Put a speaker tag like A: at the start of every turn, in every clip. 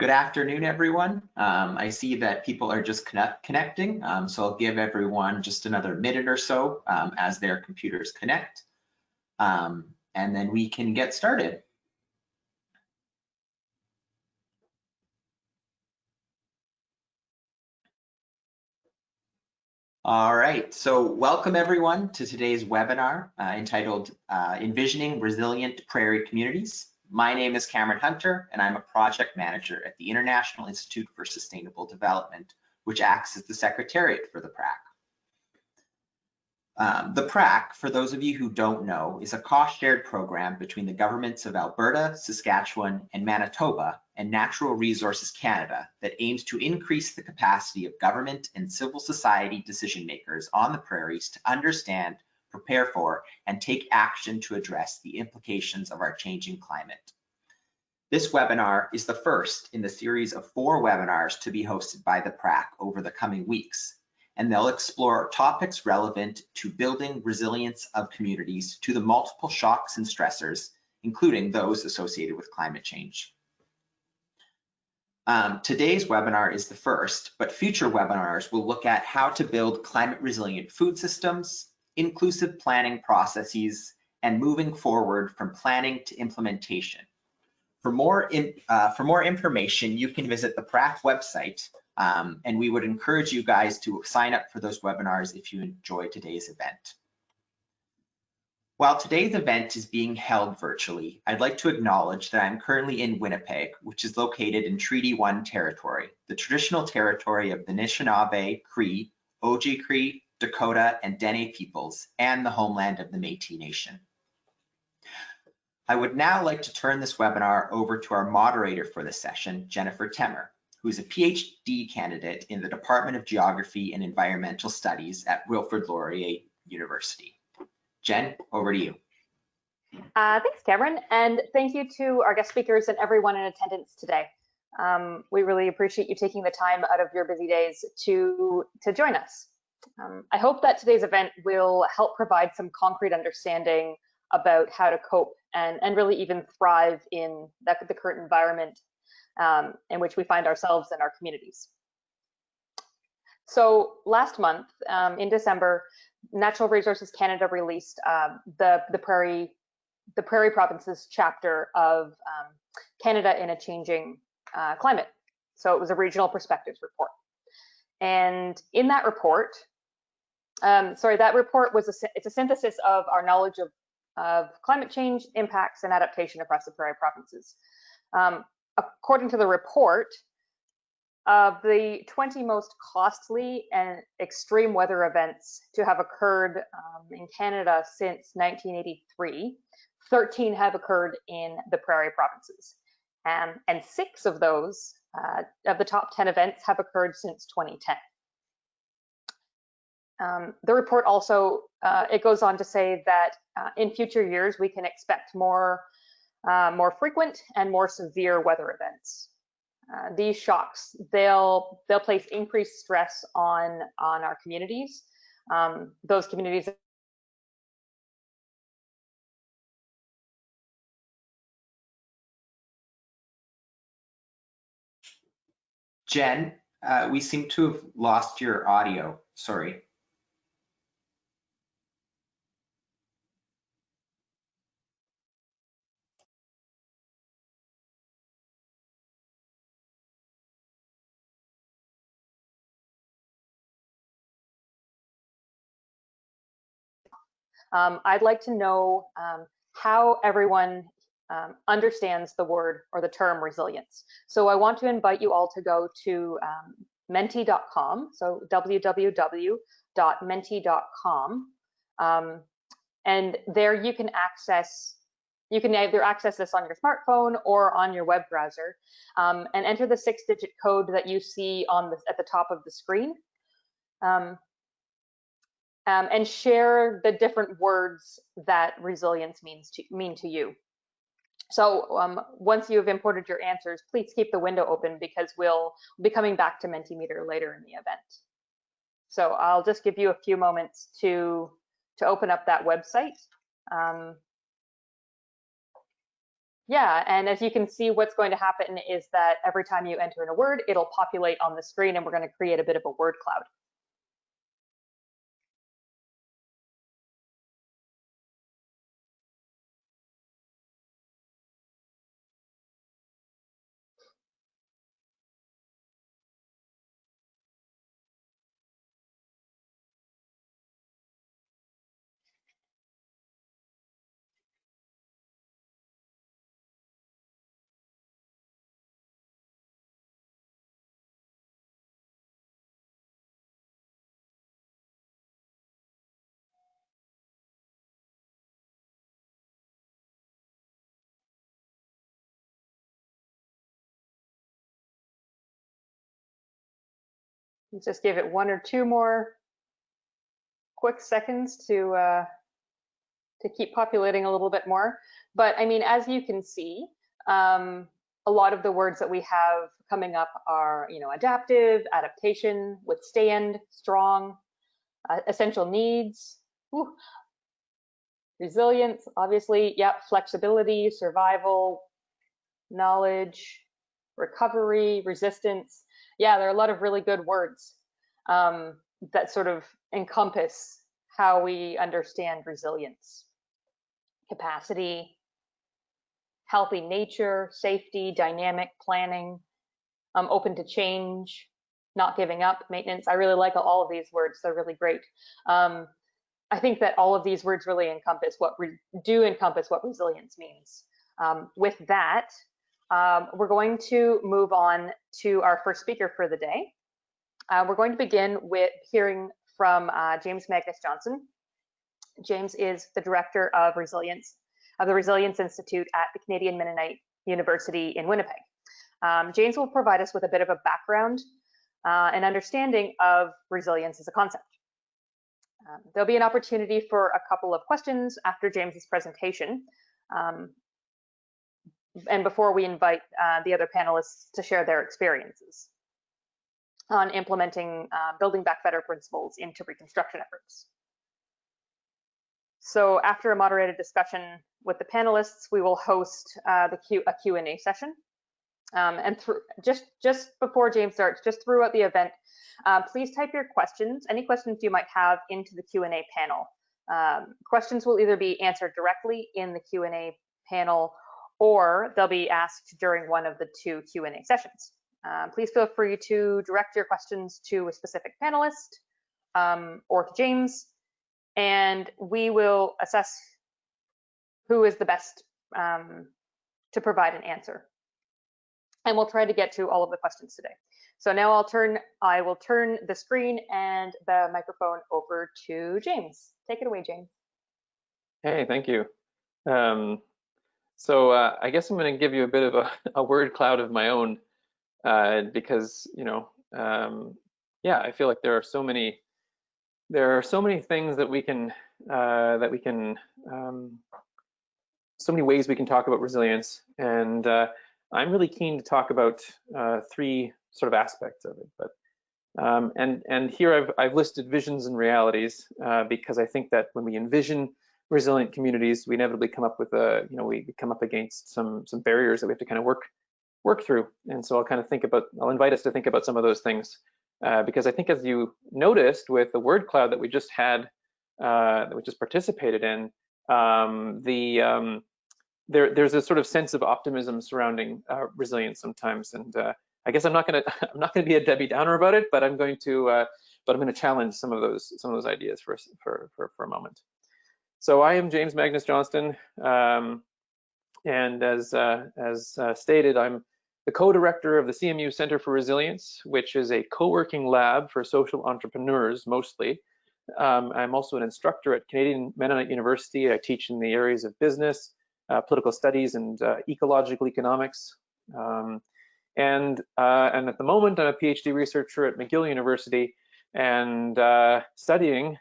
A: Good afternoon, everyone. I see that people are just connecting, so I'll give everyone just another minute or so as their computers connect, and then we can get started. All right, so welcome everyone to today's webinar entitled Envisioning Resilient Prairie Communities. My name is Cameron Hunter, and I'm a project manager at the International Institute for Sustainable Development, which acts as the secretariat for the PRAC. The PRAC, for those of you who don't know, is a cost-shared program between the governments of Alberta, Saskatchewan, and Manitoba and Natural Resources Canada that aims to increase the capacity of government and civil society decision makers on the prairies to understand, prepare for, and take action to address the implications of our changing climate. This webinar is the first in the series of 4 webinars to be hosted by the PRAC over the coming weeks, and they'll explore topics relevant to building resilience of communities to the multiple shocks and stressors, including those associated with climate change. Today's webinar is the first, but future webinars will look at how to build climate resilient food systems, inclusive planning processes, and moving forward from planning to implementation. For more information, you can visit the PRAC website, and we would encourage you guys to sign up for those webinars if you enjoy today's event. While today's event is being held virtually, I'd like to acknowledge that I'm currently in Winnipeg, which is located in Treaty 1 territory, the traditional territory of the Anishinaabe, Cree, Oji-Cree, Dakota, and Dene peoples, and the homeland of the Métis Nation. I would now like to turn this webinar over to our moderator for the session, Jennifer Temmer, who is a PhD candidate in the Department of Geography and Environmental Studies at Wilfrid Laurier University. Jen, over to you.
B: Thanks, Cameron, and thank you to our guest speakers and everyone in attendance today. We really appreciate you taking the time out of your busy days to join us. I hope that today's event will help provide some concrete understanding about how to cope and really even thrive in the current environment in which we find ourselves and our communities. So last month, in December, Natural Resources Canada released the Prairie Provinces chapter of Canada in a Changing Climate. So it was a regional perspectives report. And in that report, that report was it's a synthesis of our knowledge of climate change impacts and adaptation across the Prairie Provinces. According to the report, of the 20 most costly and extreme weather events to have occurred in Canada since 1983, 13 have occurred in the Prairie Provinces. And 6 of those, of the top 10 events, have occurred since 2010. The report also, it goes on to say that in future years, we can expect more frequent and more severe weather events. These shocks, they'll place increased stress on our communities. Those communities.
A: Jen, we seem to have lost your audio. Sorry.
B: I'd like to know how everyone understands the word or the term resilience. So I want to invite you all to go to menti.com, so www.menti.com, and there you can either access this on your smartphone or on your web browser, and enter the 6-digit code that you see at the top of the screen. And share the different words that resilience mean to you. So once you have imported your answers, please keep the window open because we'll be coming back to Mentimeter later in the event. So I'll just give you a few moments to open up that website. Yeah, and as you can see, what's going to happen is that every time you enter in a word, it'll populate on the screen, and we're going to create a bit of a word cloud. Let's just give it 1 or 2 more quick seconds to keep populating a little bit more. But I mean, as you can see, a lot of the words that we have coming up are, adaptive, adaptation, withstand, strong, essential needs, resilience, obviously, yep, flexibility, survival, knowledge, recovery, resistance. Yeah, there are a lot of really good words that sort of encompass how we understand resilience. Capacity, healthy nature, safety, dynamic planning, open to change, not giving up, maintenance. I really like all of these words. They're really great. I think that all of these words really encompass what resilience means. With that, we're going to move on to our first speaker for the day. We're going to begin with hearing from James Magnus Johnson. James is the Director of Resilience of the Resilience Institute at the Canadian Mennonite University in Winnipeg. James will provide us with a bit of a background and understanding of resilience as a concept. There'll be an opportunity for a couple of questions after James's presentation. And before we invite the other panelists to share their experiences on implementing Building Back Better principles into reconstruction efforts. So after a moderated discussion with the panelists, we will host a Q&A session. And just before James starts, just throughout the event, please type your questions, any questions you might have, into the Q&A panel. Questions will either be answered directly in the Q&A panel, or they'll be asked during one of the 2 Q&A sessions. Please feel free to direct your questions to a specific panelist or to James, and we will assess who is the best to provide an answer. And we'll try to get to all of the questions today. So now I will turn the screen and the microphone over to James. Take it away, James.
C: Hey, thank you. So I guess I'm going to give you a bit of a word cloud of my own, because yeah, I feel like there are so many things that we can so many ways we can talk about resilience, and I'm really keen to talk about 3 sort of aspects of it. But and here I've listed visions and realities because I think that when we envision resilient communities, we inevitably come up with we come up against some barriers that we have to kind of work through. And so I'll invite us to think about some of those things, because I think, as you noticed with the word cloud that we just had, that we just participated in, there's a sort of sense of optimism surrounding resilience sometimes. And I guess I'm not going to be a Debbie Downer about it, but I'm going to challenge some of those ideas for a moment. So I am James Magnus Johnston, and as stated, I'm the co-director of the CMU Center for Resilience, which is a co-working lab for social entrepreneurs mostly. I'm also an instructor at Canadian Mennonite University. I teach in the areas of business, political studies, and ecological economics. And at the moment, I'm a PhD researcher at McGill University, and studying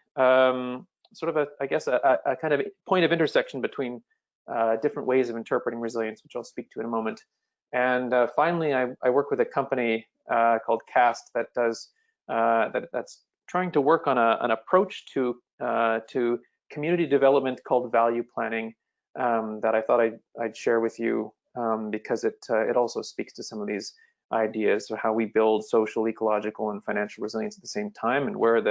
C: sort of a kind of point of intersection between different ways of interpreting resilience, which I'll speak to in a moment. And finally, I work with a company called CAST that does that's trying to work on an approach to community development called value planning, that I thought I'd share with you because it also speaks to some of these ideas of how we build social, ecological, and financial resilience at the same time, and where is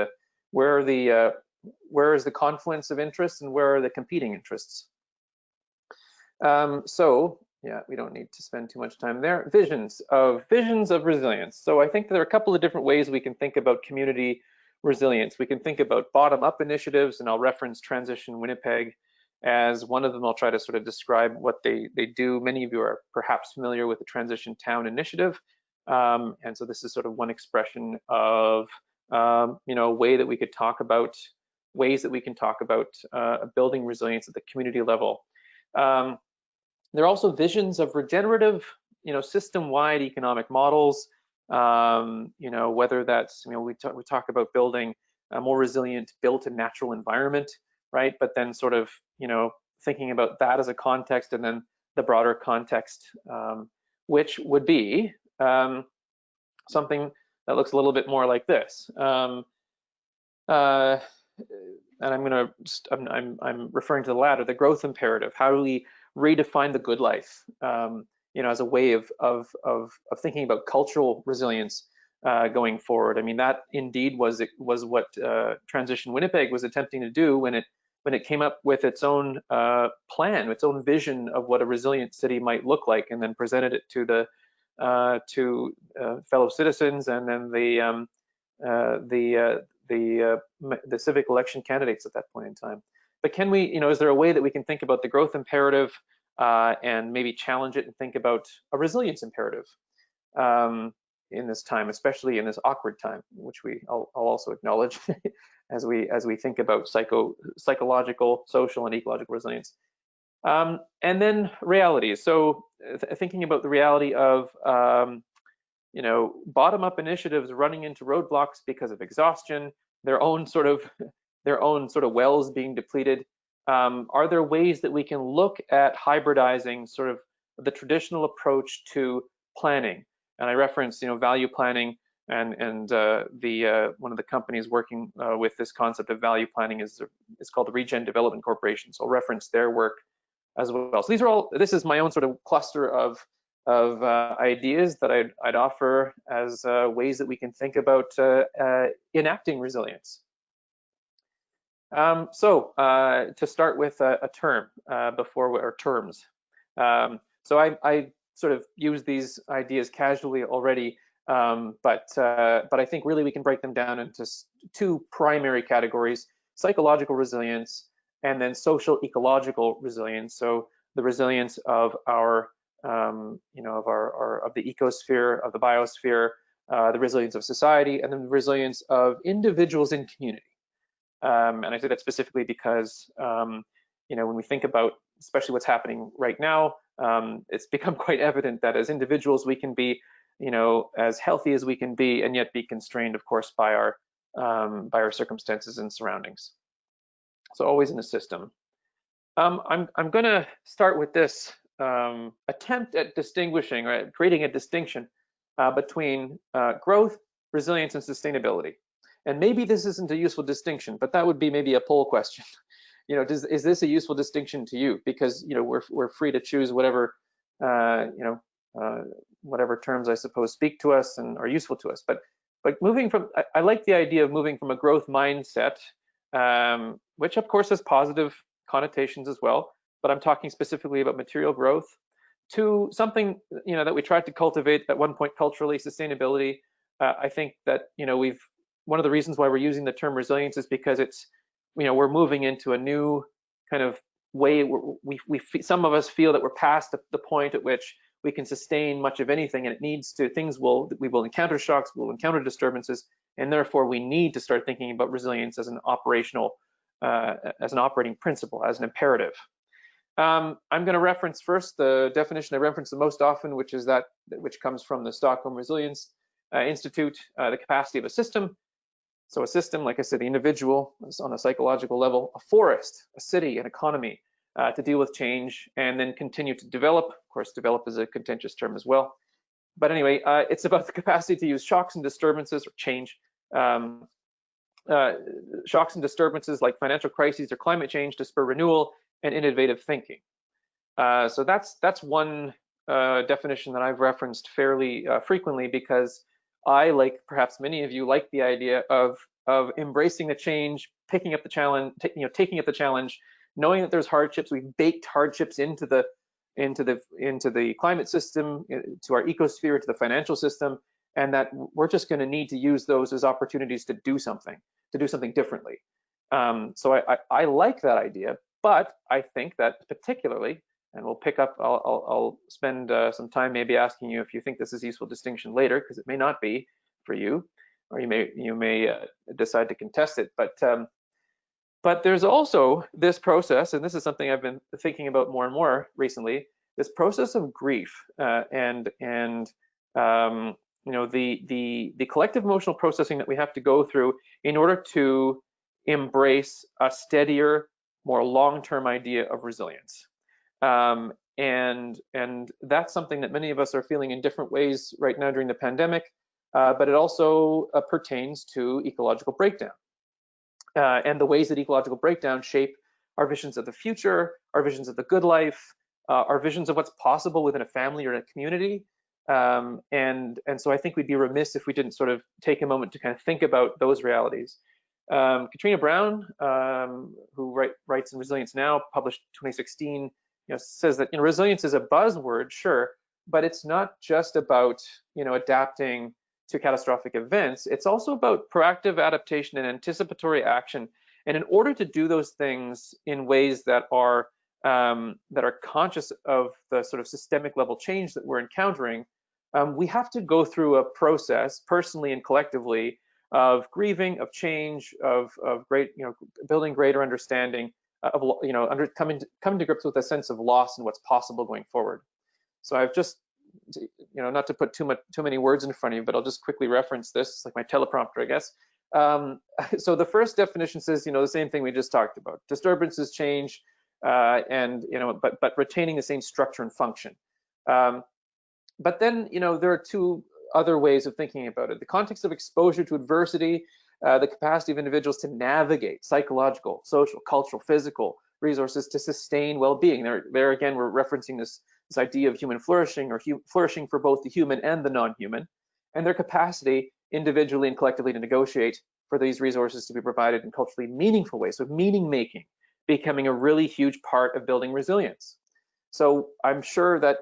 C: the confluence of interests and where are the competing interests. So yeah, we don't need to spend too much time there. Visions of resilience. So I think there are a couple of different ways we can think about community resilience. We can think about bottom-up initiatives, and I'll reference Transition Winnipeg as one of them. I'll try to sort of describe what they do. Many of you are perhaps familiar with the Transition Town Initiative. And so this is sort of one expression of a way that we could talk about ways that we can talk about building resilience at the community level. There are also visions of regenerative, system-wide economic models. Whether that's, we talk about building a more resilient built and natural environment, right? But then sort of, thinking about that as a context, and then the broader context, which would be something that looks a little bit more like this. And I'm referring to the latter, the growth imperative. How do we redefine the good life, as a way of thinking about cultural resilience going forward? I mean, that indeed was what Transition Winnipeg was attempting to do when it came up with its own plan, its own vision of what a resilient city might look like, and then presented it to the fellow citizens, and then the civic election candidates at that point in time. But can we, is there a way that we can think about the growth imperative and maybe challenge it and think about a resilience imperative in this time, especially in this awkward time, which I'll also acknowledge as we think about psychological, social, and ecological resilience. And then realities. So thinking about the reality of bottom-up initiatives running into roadblocks because of exhaustion, their own sort of wells being depleted. Are there ways that we can look at hybridizing sort of the traditional approach to planning? And I referenced, value planning, and one of the companies working with this concept of value planning is called the Regen Development Corporation. So I'll reference their work as well. So this is my own sort of cluster of ideas that I'd offer as ways that we can think about enacting resilience. To start with a term terms. So I sort of use these ideas casually already, but I think really we can break them down into two primary categories: psychological resilience and then social ecological resilience. So the resilience of of the ecosphere, of the biosphere, the resilience of society, and then the resilience of individuals in community. And I say that specifically because, when we think about especially what's happening right now, it's become quite evident that as individuals we can be, as healthy as we can be, and yet be constrained, of course, by our circumstances and surroundings. So always in a system. I'm going to start with this attempt at distinguishing, or creating a distinction between growth, resilience, and sustainability. And maybe this isn't a useful distinction, but that would be maybe a poll question. Is this a useful distinction to you? Because we're free to choose whatever whatever terms I suppose speak to us and are useful to us. But moving from, I like the idea of moving from a growth mindset, which of course has positive connotations as well, but I'm talking specifically about material growth, to something that we tried to cultivate at one point culturally, sustainability. I think that one of the reasons why we're using the term resilience is because it's we're moving into a new kind of way where some of us feel that we're past the point at which we can sustain much of anything, and we will encounter shocks, we'll encounter disturbances, and therefore we need to start thinking about resilience as an operating principle, as an imperative. I'm going to reference first the definition I reference the most often, which comes from the Stockholm Resilience Institute, the capacity of a system. So a system, like I said, the individual is on a psychological level, a forest, a city, an economy, to deal with change and then continue to develop. Of course, develop is a contentious term as well. But anyway, it's about the capacity to use shocks and disturbances or change. Shocks and disturbances like financial crises or climate change to spur renewal and innovative thinking. So that's one definition that I've referenced fairly frequently, because I, like perhaps many of you, like the idea of embracing the change, picking up the challenge, taking up the challenge, knowing that there's hardships. We've baked hardships into the climate system, to our ecosphere, to the financial system, and that we're just going to need to use those as opportunities to do something differently. So I like that idea, but I think that particularly, and we'll pick up, I'll spend some time maybe asking you if you think this is a useful distinction later, because it may not be for you, or you may decide to contest it. But there's also this process, and this is something I've been thinking about more and more recently, this process of grief, and you know, the collective emotional processing that we have to go through in order to embrace a steadier, more long-term idea of resilience. And that's something that many of us are feeling in different ways right now during the pandemic, but it also pertains to ecological breakdown, and the ways that ecological breakdown shape our visions of the future, our visions of the good life, our visions of what's possible within a family or a community. And so I think we'd be remiss if we didn't sort of take a moment to kind of think about those realities. Katrina Brown, who writes in Resilience Now, published 2016, says that resilience is a buzzword, sure, but it's not just about adapting to catastrophic events. It's also about proactive adaptation and anticipatory action. And in order to do those things in ways that are conscious of the sort of systemic level change that we're encountering, we have to go through a process, personally and collectively, of grieving, of change, of building greater understanding, of coming to grips with a sense of loss and what's possible going forward. So I've just, not to put too many words in front of you, but I'll just quickly reference this. It's like my teleprompter, I guess. So the first definition says, the same thing we just talked about: disturbances, change, and but retaining the same structure and function. But then, there are two other ways of thinking about it: the context of exposure to adversity, the capacity of individuals to navigate psychological, social, cultural, physical resources to sustain well-being. There again, we're referencing this idea of human flourishing, or flourishing for both the human and the non-human, and their capacity individually and collectively to negotiate for these resources to be provided in culturally meaningful ways. So meaning making becoming a really huge part of building resilience. So I'm sure that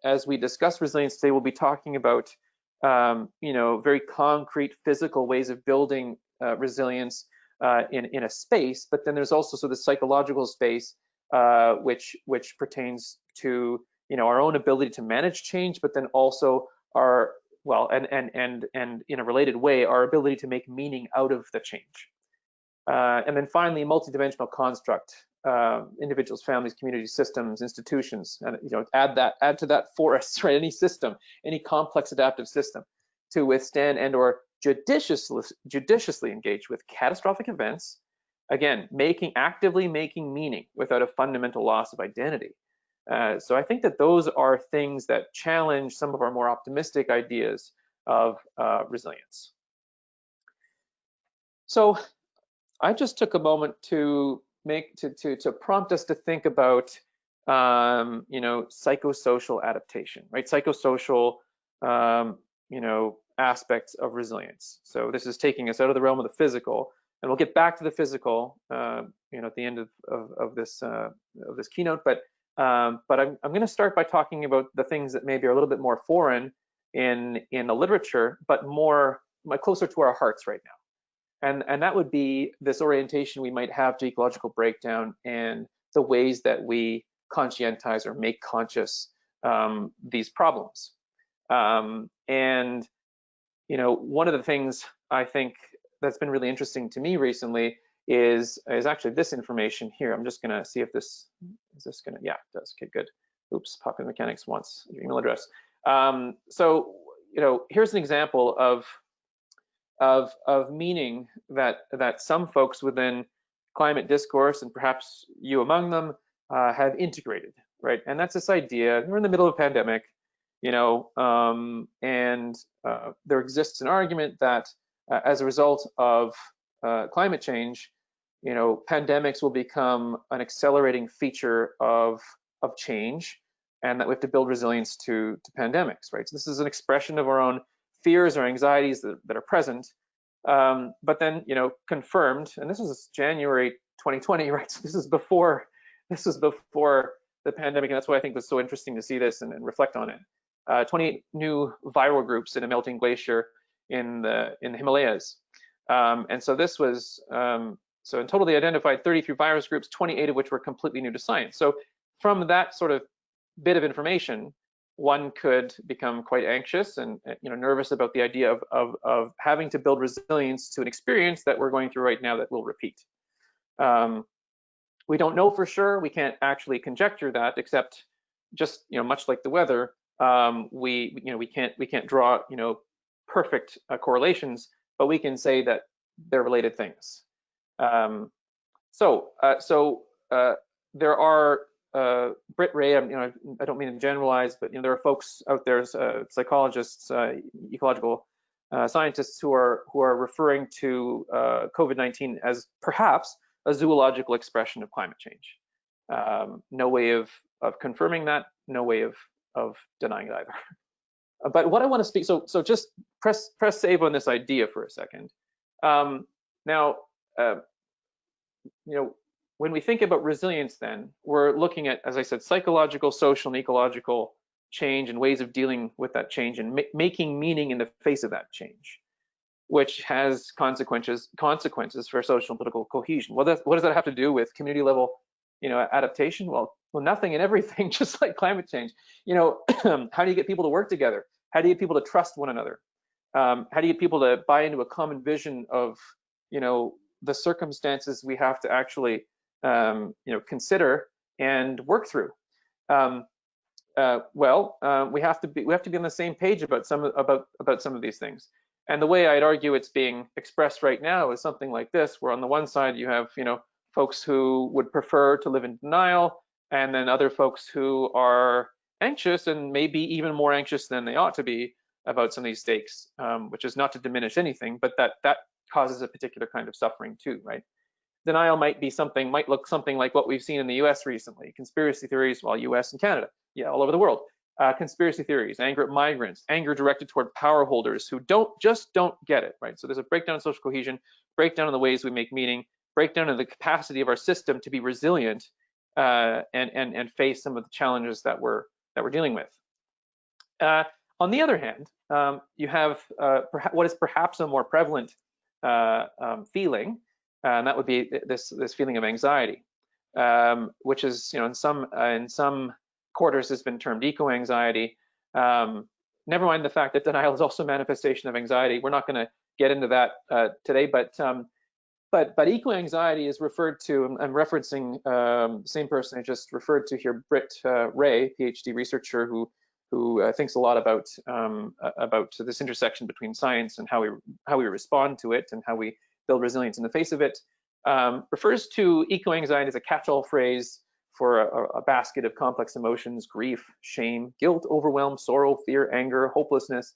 C: as we discuss resilience today, we'll be talking about very concrete physical ways of building resilience in a space, but then there's also sort of the psychological space, which pertains to our own ability to manage change, but then also our and in a related way, our ability to make meaning out of the change. And then finally, multidimensional construct: individuals, families, communities, systems, institutions, and add to that forests, right? Any system, any complex adaptive system to withstand and/or judiciously engage with catastrophic events. Again, actively making meaning without a fundamental loss of identity. So I think that those are things that challenge some of our more optimistic ideas of resilience. So I just took a moment to prompt us to think about psychosocial adaptation, right? Psychosocial aspects of resilience. So this is taking us out of the realm of the physical, and we'll get back to the physical at the end of this keynote. But I'm going to start by talking about the things that maybe are a little bit more foreign in the literature, but closer to our hearts right now. And that would be this orientation we might have to ecological breakdown and the ways that we conscientize or make conscious these problems. And one of the things I think that's been really interesting to me recently is actually this information here. I'm just gonna see if this is gonna, yeah, it does. Okay, good. Oops, Popular Mechanics wants your email address. So here's an example of meaning that some folks within climate discourse, and perhaps you among them, have integrated, right? And that's this idea: we're in the middle of a pandemic, and there exists an argument that as a result of climate change, pandemics will become an accelerating feature of of change, and that we have to build resilience to pandemics, right? So this is an expression of our own fears or anxieties that are present, but then, you know, confirmed, and this was January 2020, right? So this is before the pandemic, and that's why I think it's so interesting to see this and reflect on it. 28 new viral groups in a melting glacier in the Himalayas, and so this was so in total they identified 33 virus groups, 28 of which were completely new to science. So from that sort of bit of information, one could become quite anxious and, you know, nervous about the idea of having to build resilience to an experience that we're going through right now that will repeat. We don't know for sure. We can't actually conjecture that, except just, you know, much like the weather, we can't draw, you know, perfect correlations, but we can say that they're related things. There are Britt Ray, you know, I don't mean to generalize, but, you know, there are folks out there, psychologists, ecological scientists who are referring to COVID-19 as perhaps a zoological expression of climate change. No way of confirming that, no way of denying it either. But what I want to speak, so just press save on this idea for a second. Now, you know, when we think about resilience, then we're looking at, as I said, psychological, social, and ecological change and ways of dealing with that change and making meaning in the face of that change, which has consequences for social and political cohesion. What does that have to do with community level, you know, adaptation? Well, nothing and everything, just like climate change. You know, how do you get people to work together? How do you get people to trust one another? How do you get people to buy into a common vision of, you know, the circumstances we have to actually, you know, consider and work through? We have to be on the same page about some of these things. And the way I'd argue it's being expressed right now is something like this, where on the one side you have, you know, folks who would prefer to live in denial, and then other folks who are anxious and maybe even more anxious than they ought to be about some of these stakes, which is not to diminish anything, but that causes a particular kind of suffering too, right? Denial might look something like what we've seen in the US recently. Conspiracy theories, well, US and Canada, yeah, all over the world. Conspiracy theories, anger at migrants, anger directed toward power holders who don't get it, right? So there's a breakdown in social cohesion, breakdown in the ways we make meaning, breakdown in the capacity of our system to be resilient and face some of the challenges that we're dealing with. On the other hand, you have what is perhaps a more prevalent feeling, and that would be this feeling of anxiety, which is, you know, in some quarters has been termed eco-anxiety. Never mind the fact that denial is also a manifestation of anxiety. We're not going to get into that today, but eco-anxiety is referred to. I'm referencing the same person I just referred to here, Britt Ray, PhD researcher who thinks a lot about this intersection between science and how we respond to it and how we build resilience in the face of it. Refers to eco-anxiety as a catch-all phrase for a basket of complex emotions: grief, shame, guilt, overwhelm, sorrow, fear, anger, hopelessness,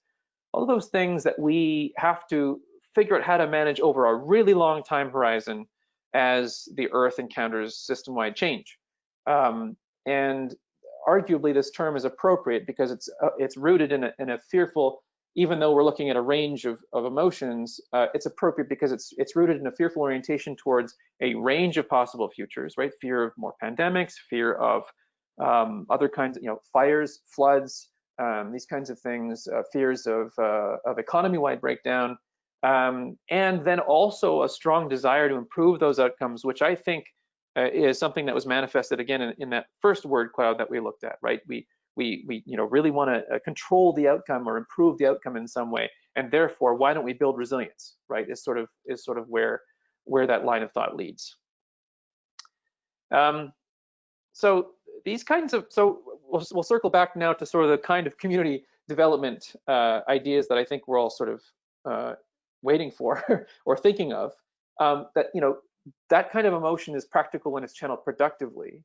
C: all of those things that we have to figure out how to manage over a really long time horizon as the Earth encounters system-wide change. And arguably this term is appropriate because it's rooted in a fearful, even though we're looking at a range of emotions, it's appropriate because it's rooted in a fearful orientation towards a range of possible futures, right? Fear of more pandemics, fear of other kinds of, you know, fires, floods, these kinds of things, fears of economy-wide breakdown, and then also a strong desire to improve those outcomes, which I think is something that was manifested again in that first word cloud that we looked at, right? We you know, really want to control the outcome or improve the outcome in some way, and therefore why don't we build resilience, right? Is sort of where that line of thought leads. So these kinds of, so we'll circle back now to sort of the kind of community development ideas that I think we're all sort of waiting for or thinking of. That, you know, that kind of emotion is practical when it's channeled productively.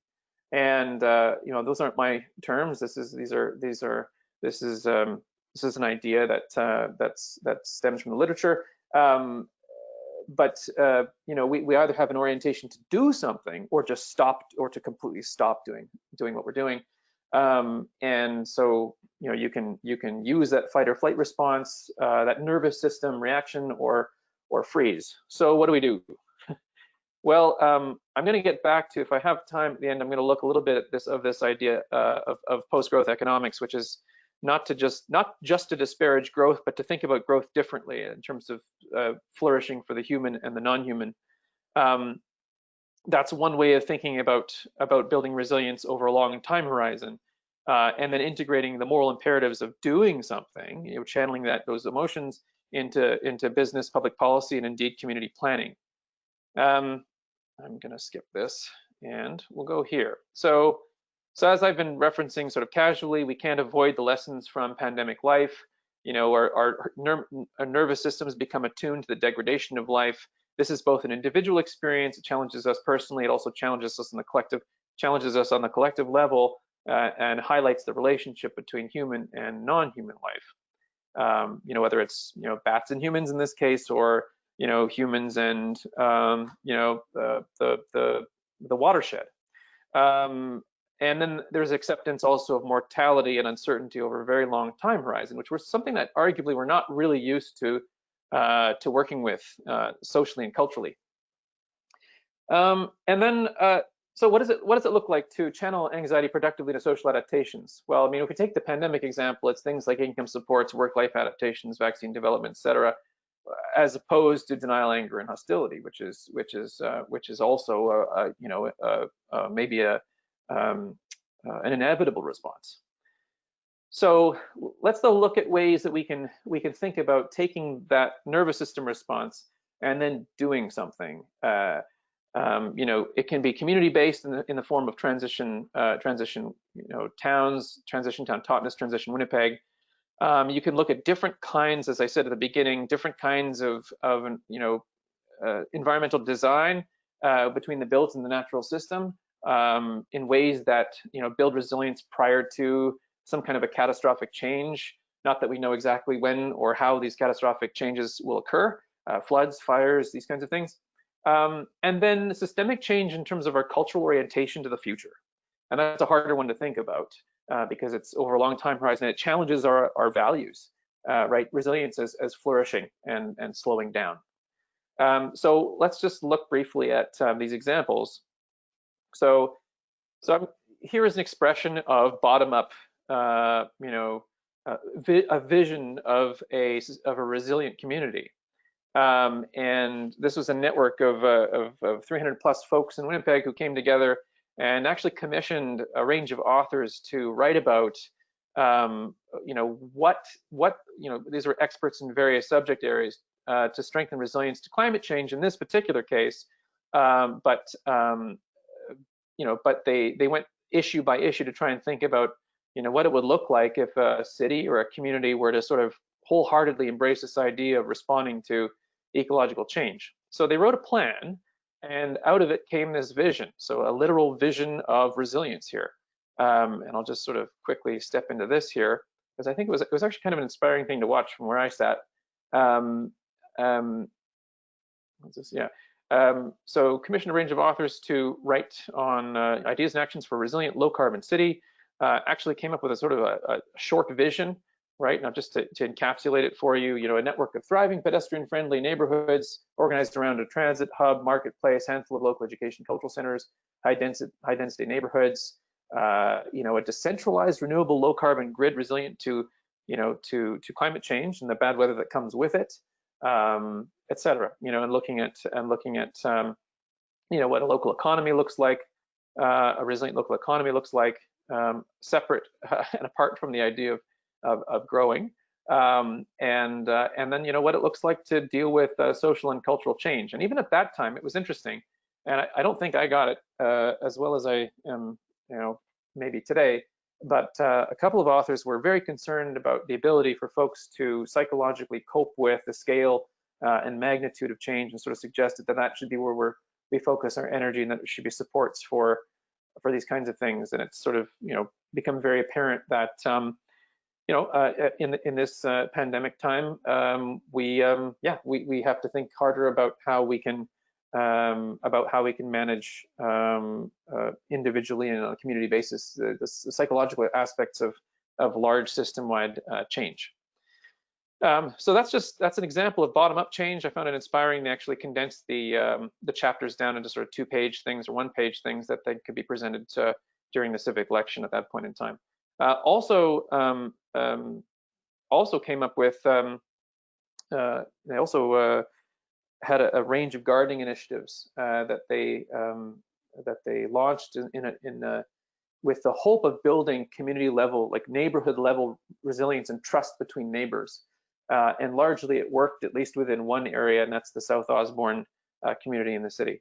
C: And you know, those aren't my terms. This is an idea that stems from the literature. you know, we either have an orientation to do something or just stop, or to completely stop doing what we're doing. And so, you know, you can use that fight or flight response, that nervous system reaction, or freeze. So what do we do? Well, I'm going to get back to, if I have time at the end, I'm going to look a little bit at this idea of post-growth economics, which is not just to disparage growth, but to think about growth differently in terms of flourishing for the human and the non-human. That's one way of thinking about building resilience over a long time horizon, and then integrating the moral imperatives of doing something, you know, channeling those emotions into business, public policy, and indeed community planning. I'm going to skip this and we'll go here. So as I've been referencing sort of casually, we can't avoid the lessons from pandemic life. You know, our nervous systems become attuned to the degradation of life. This is both an individual experience. It challenges us personally. It also challenges us on the collective level, and highlights the relationship between human and non-human life. You know, whether it's, you know, bats and humans in this case, or, you know, humans and you know, the watershed. And then there's acceptance also of mortality and uncertainty over a very long time horizon, which was something that arguably we're not really used to working with socially and culturally. And then, so what does it look like to channel anxiety productively to social adaptations? Well, I mean, if we take the pandemic example, it's things like income supports, work-life adaptations, vaccine development, et cetera, as opposed to denial, anger, and hostility, which is also you know, maybe an inevitable response. So let's though look at ways that we can think about taking that nervous system response and then doing something. You know, it can be community-based in the form of transition, you know, towns, transition town Totnes, transition Winnipeg. You can look at different kinds, as I said at the beginning, different kinds of you know, environmental design between the built and the natural system, in ways that, you know, build resilience prior to some kind of a catastrophic change. Not that we know exactly when or how these catastrophic changes will occur, floods, fires, these kinds of things. And then systemic change in terms of our cultural orientation to the future. And that's a harder one to think about because it's over a long time horizon. It challenges our values, right? Resilience as flourishing and slowing down. So let's just look briefly at these examples. So here is an expression of bottom-up, you know, a vision of a resilient community. And this was a network of 300 plus folks in Winnipeg who came together and actually commissioned a range of authors to write about, you know, what, you know, these were experts in various subject areas to strengthen resilience to climate change in this particular case. You know, but they went issue by issue to try and think about, you know, what it would look like if a city or a community were to sort of wholeheartedly embrace this idea of responding to ecological change. So they wrote a plan, and out of it came this vision. So a literal vision of resilience here. And I'll just sort of quickly step into this here, because I think it was actually kind of an inspiring thing to watch from where I sat. What's this? Yeah. So commissioned a range of authors to write on ideas and actions for a resilient low carbon city. Actually came up with a sort of a short vision, right? Now just to encapsulate it for you, you know, a network of thriving pedestrian friendly neighborhoods organized around a transit hub, marketplace, handful of local education, cultural centers, high density neighborhoods, you know, a decentralized renewable low carbon grid resilient to, you know, to climate change and the bad weather that comes with it. Et cetera, you know, and looking at you know, what a local economy looks like, a resilient local economy looks like, separate and apart from the idea of growing, and then, you know, what it looks like to deal with social and cultural change. And even at that time, it was interesting, and I don't think I got it as well as I am, you know, maybe today. But a couple of authors were very concerned about the ability for folks to psychologically cope with the scale and magnitude of change, and sort of suggested that should be where we focus our energy, and that there should be supports for these kinds of things. And it's sort of, you know, become very apparent that in this pandemic time, we have to think harder about how we can manage individually and on a community basis the psychological aspects of large system-wide change. So that's an example of bottom-up change. I found it inspiring. They actually condensed the chapters down into sort of 2-page things or 1-page things that they could be presented during the civic election at that point in time. Also came up with they also had a range of gardening initiatives that they launched with the hope of building community level, like neighborhood level resilience and trust between neighbors. And largely it worked, at least within one area, and that's the South Osborne community in the city.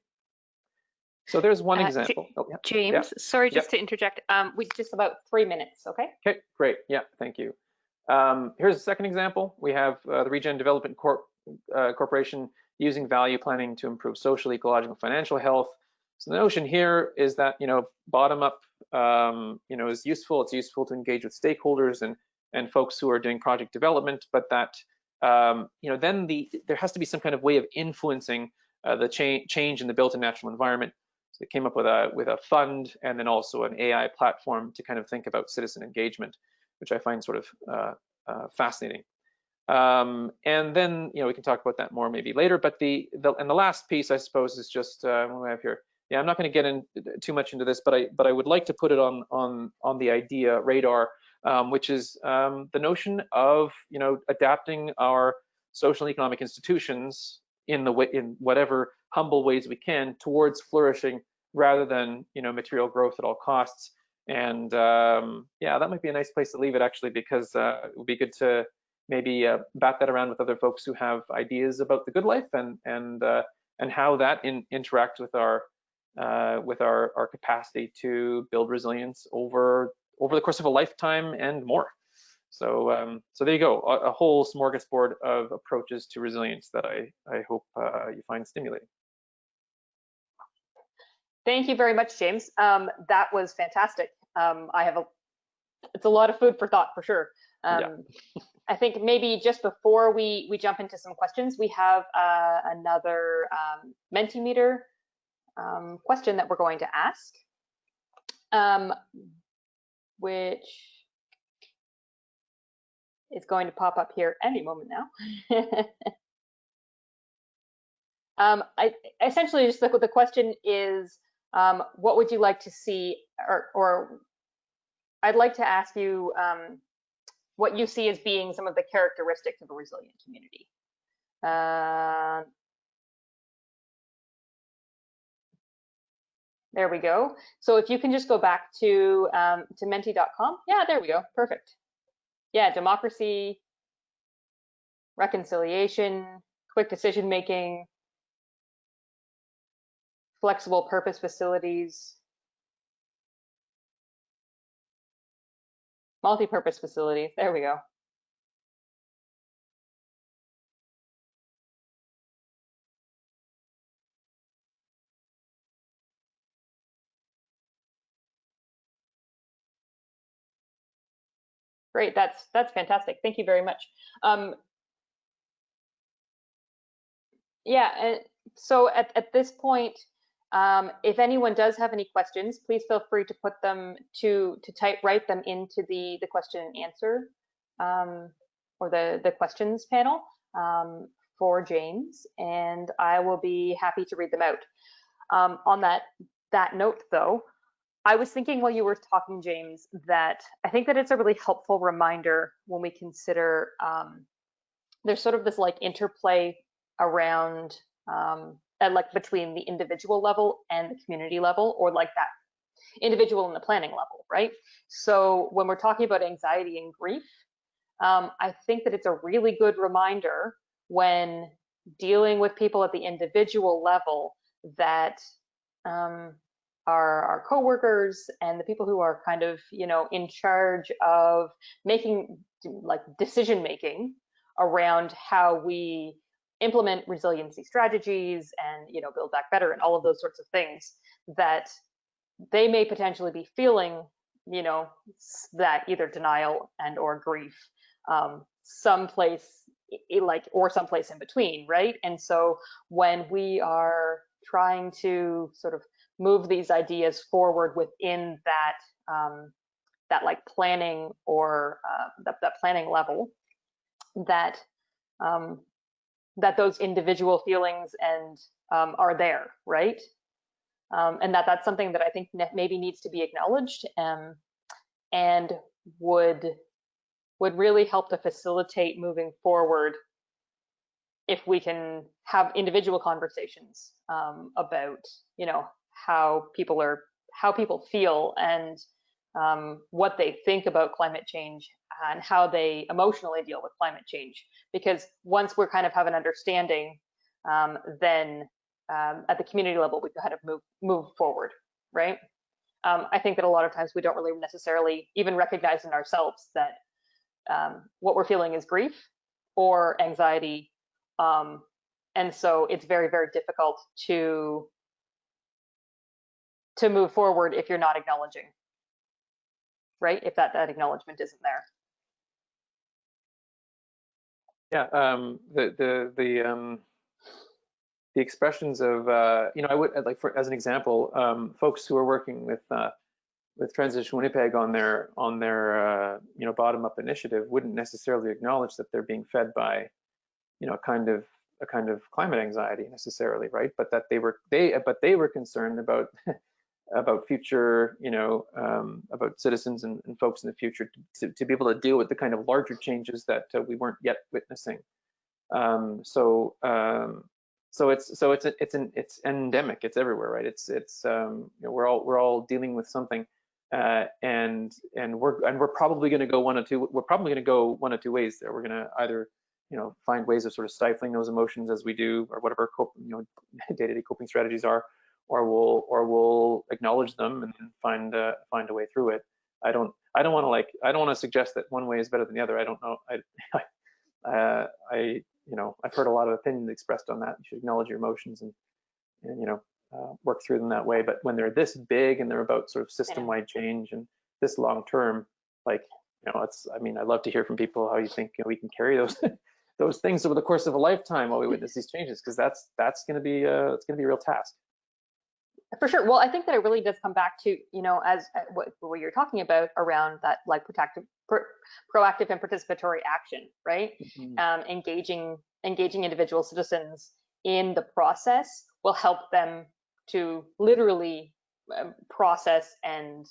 C: So there's one example.
B: James, sorry, just to interject. We just about 3 minutes, okay?
C: Okay, great. Yeah, thank you. Here's a second example. We have the Regen Development Corporation using value planning to improve social, ecological, financial health. So the notion here is that bottom up is useful. It's useful to engage with stakeholders and folks who are doing project development, but that then there has to be some kind of way of influencing the change in the built and natural environment. So they came up with a fund and then also an AI platform to kind of think about citizen engagement, which I find sort of fascinating. And then we can talk about that more maybe later. But the last piece, I suppose, is just what do I have here? Yeah, I'm not going to get in too much into this, but I would like to put it on the idea radar, which is the notion of adapting our social and economic institutions in whatever humble ways we can towards flourishing rather than material growth at all costs. And yeah, that might be a nice place to leave it actually, because it would be good to maybe bat that around with other folks who have ideas about the good life and how that interacts with our capacity to build resilience over the course of a lifetime and more. So there you go, a whole smorgasbord of approaches to resilience that I hope you find stimulating.
B: Thank you very much, James. That was fantastic. It's a lot of food for thought for sure.
C: Yeah.
B: I think maybe just before we jump into some questions, we have another Mentimeter question that we're going to ask, which is going to pop up here any moment now. Essentially, just the question is, what would you like to see, or I'd like to ask you what you see as being some of the characteristics of a resilient community. There we go. So if you can just go back to menti.com. Yeah, there we go. Perfect. Yeah, democracy, reconciliation, quick decision making, flexible purpose facilities, multi-purpose facilities. There we go. Great, that's fantastic. Thank you very much. Yeah, so at this point, if anyone does have any questions, please feel free to put them write them into the question and answer or the questions panel for James, and I will be happy to read them out. On that note, though, I was thinking while you were talking, James, that I think that it's a really helpful reminder when we consider there's sort of this like interplay around like between the individual level and the community level, or like that individual and the planning level, right? So when we're talking about anxiety and grief, I think that it's a really good reminder when dealing with people at the individual level that our coworkers and the people who are kind of in charge of making like decision making around how we implement resiliency strategies and build back better and all of those sorts of things, that they may potentially be feeling you know, that either denial and or grief, someplace or someplace in between, right? And so when we are trying to sort of move these ideas forward within that like planning or that planning level, that that those individual feelings and are there, right? And that's something that I think maybe needs to be acknowledged, and would really help to facilitate moving forward if we can have individual conversations about, you know, how people feel and what they think about climate change and how they emotionally deal with climate change. Because once we're kind of have an understanding, then at the community level, we kind of move forward, right? I think that a lot of times we don't really necessarily even recognize in ourselves that what we're feeling is grief or anxiety. And so it's very, very difficult to move forward if you're not acknowledging, right? If that acknowledgement isn't there.
C: Yeah, the expressions of, you know, I would like, for as an example, folks who are working with Transition Winnipeg on their you know, bottom-up initiative wouldn't necessarily acknowledge that they're being fed by, you know, a kind of climate anxiety necessarily, right? But that they were concerned about about future, you know, about citizens and folks in the future to be able to deal with the kind of larger changes that we weren't yet witnessing. So it's endemic. It's everywhere, right? It's you know, we're all dealing with something, and we're probably going to go one of two ways there. We're going to either, you know, find ways of sort of stifling those emotions as we do, or whatever you know, day-to-day coping strategies are, or we'll acknowledge them and find a way through it. I don't want to suggest that one way is better than the other. I don't know. You know, I've heard a lot of opinions expressed on that. You should acknowledge your emotions and you know, work through them that way. But when they're this big and they're about sort of system-wide change and this long term, like, you know, I mean, I'd love to hear from people how you think, you know, we can carry those those things over the course of a lifetime while we witness these changes, because that's going to be it's going to be a real task.
B: For sure. Well, I think that it really does come back to, you know, as what you're talking about around that, like proactive and participatory action, right? Mm-hmm. Engaging individual citizens in the process will help them to literally process and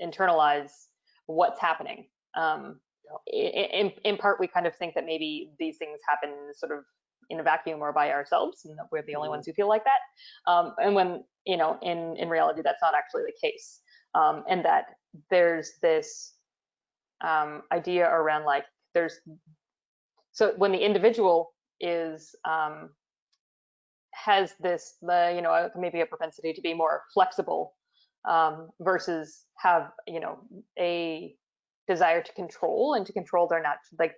B: internalize what's happening. In part, we kind of think that maybe these things happen sort of in a vacuum or by ourselves, and that we're the only ones who feel like that. And when, you know, in reality, that's not actually the case. And that there's this idea around, like, so when the individual is has this, you know, maybe a propensity to be more flexible versus have, you know, a desire to control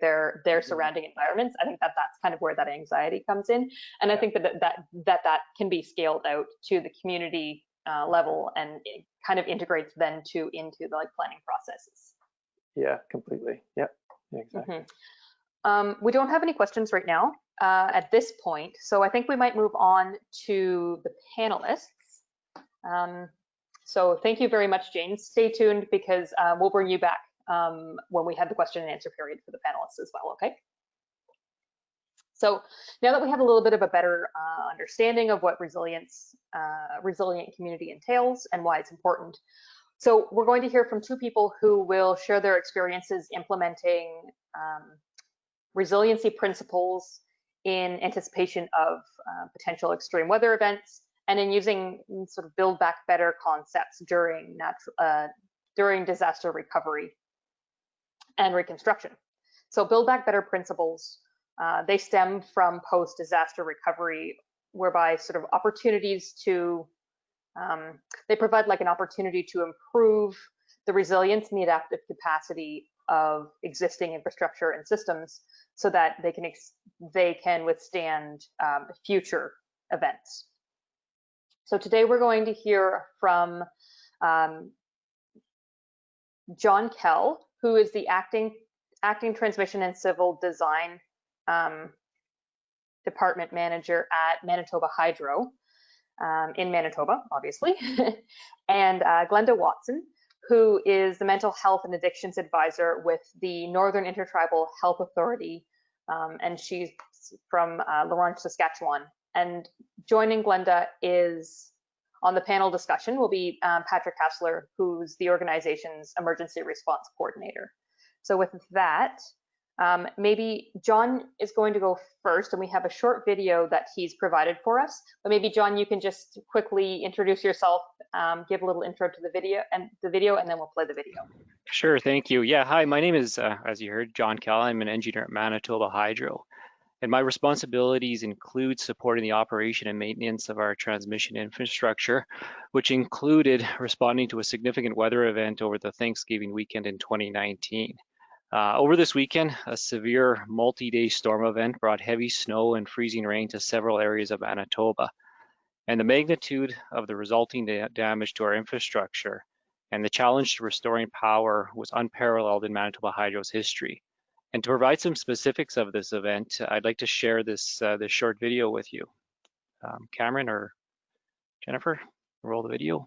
B: their surrounding environments. I think that's kind of where that anxiety comes in, and I think that can be scaled out to the community level, and it kind of integrates then into the, like, planning processes.
C: Yeah, completely. Yep. Yeah, exactly.
B: Mm-hmm. We don't have any questions right now at this point, so I think we might move on to the panelists. So thank you very much, Jane. Stay tuned, because we'll bring you back when we have the question and answer period for the panelists as well, okay? So now that we have a little bit of a better understanding of what resilient community entails and why it's important, so we're going to hear from two people who will share their experiences implementing resiliency principles in anticipation of potential extreme weather events, and in using sort of build back better concepts during disaster recovery and reconstruction. So build back better principles, they stem from post-disaster recovery, whereby sort of opportunities to, they provide like an opportunity to improve the resilience and the adaptive capacity of existing infrastructure and systems, so that they can withstand future events. So today we're going to hear from John Kell, who is the acting transmission and civil design department manager at Manitoba Hydro, in Manitoba, obviously, and Glenda Watson, who is the mental health and addictions advisor with the Northern Intertribal Health Authority, and she's from La Ronge, Saskatchewan. And joining Glenda is on the panel discussion will be Patrick Hassler, who's the organization's emergency response coordinator. So with that, maybe John is going to go first, and we have a short video that he's provided for us. But maybe John, you can just quickly introduce yourself, give a little intro to the video, and then we'll play the video.
D: Sure, thank you. Yeah, hi, my name is, as you heard, John Kell. I'm an engineer at Manitoba Hydro. And my responsibilities include supporting the operation and maintenance of our transmission infrastructure, which included responding to a significant weather event over the Thanksgiving weekend in 2019. Over this weekend, a severe multi-day storm event brought heavy snow and freezing rain to several areas of Manitoba. And the magnitude of the resulting damage to our infrastructure and the challenge to restoring power was unparalleled in Manitoba Hydro's history. And to provide some specifics of this event, I'd like to share this short video with you. Cameron or Jennifer, roll the video.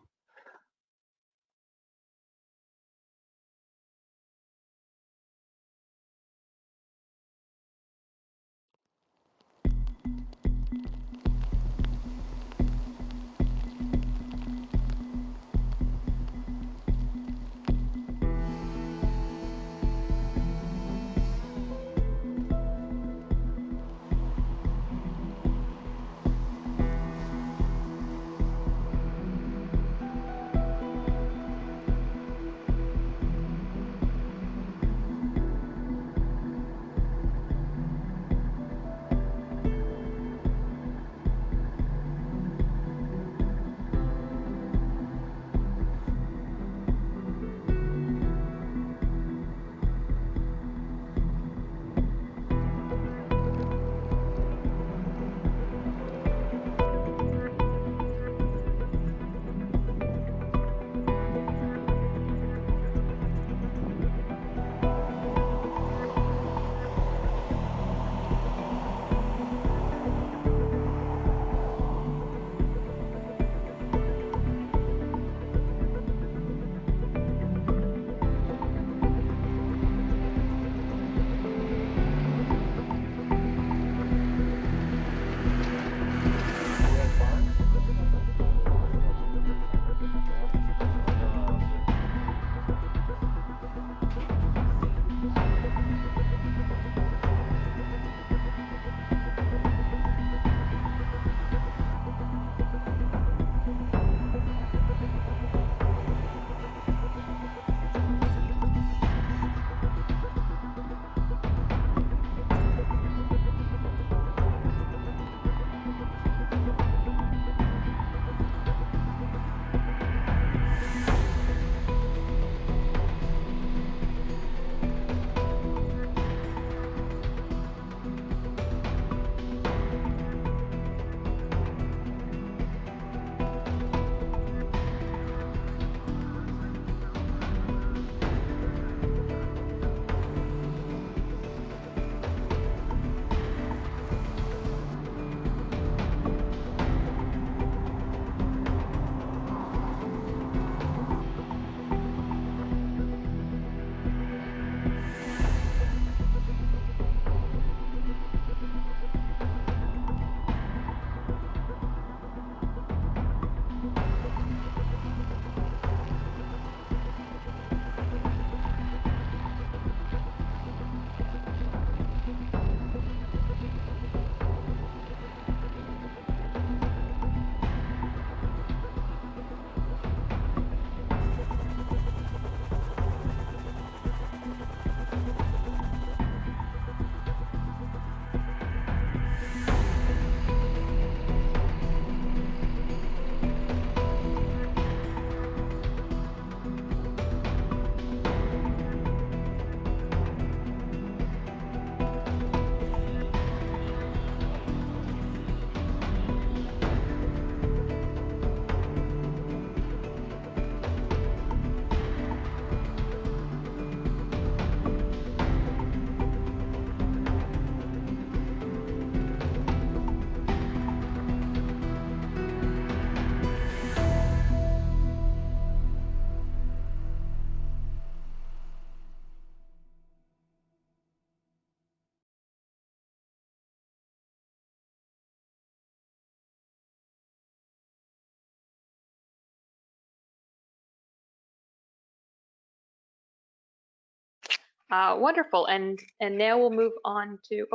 B: Wonderful. And now we'll move on to,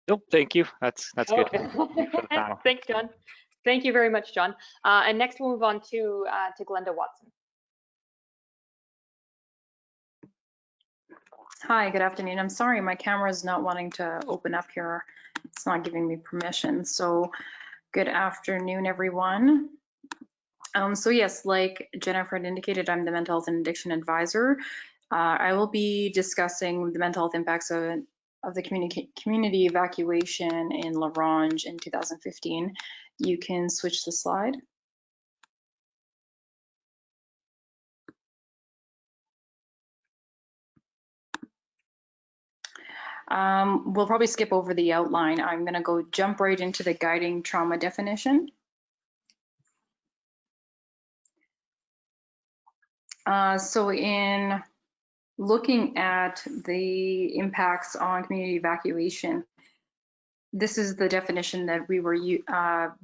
D: Nope, thank you. That's good.
B: okay.
D: For the panel.
B: Thanks, John. Thank you very much, John. And next we'll move on to Glenda Watson.
E: Hi, good afternoon. I'm sorry, my camera is not wanting to open up here. It's not giving me permission. So good afternoon, everyone. So yes, like Jennifer had indicated, I'm the Mental Health and Addiction Advisor. I will be discussing the mental health impacts of the community evacuation in La Ronge in 2015. You can switch the slide. We'll probably skip over the outline. I'm going to jump right into the guiding trauma definition. So in looking at the impacts on community evacuation, this is the definition that we were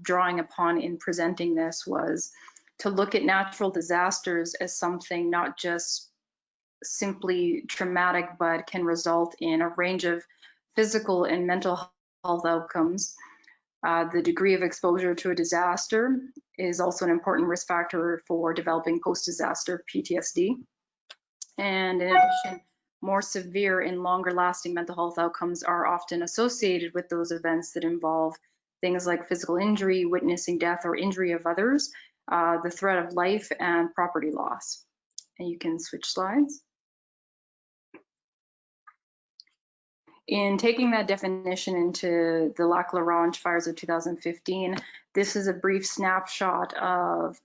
E: drawing upon in presenting this, was to look at natural disasters as something not just simply traumatic, but can result in a range of physical and mental health outcomes. The degree of exposure to a disaster is also an important risk factor for developing post-disaster PTSD. And in addition, more severe and longer lasting mental health outcomes are often associated with those events that involve things like physical injury, witnessing death or injury of others, the threat of life, and property loss. And you can switch slides. In taking that definition into the Lac La Ronge fires of 2015, this is a brief snapshot of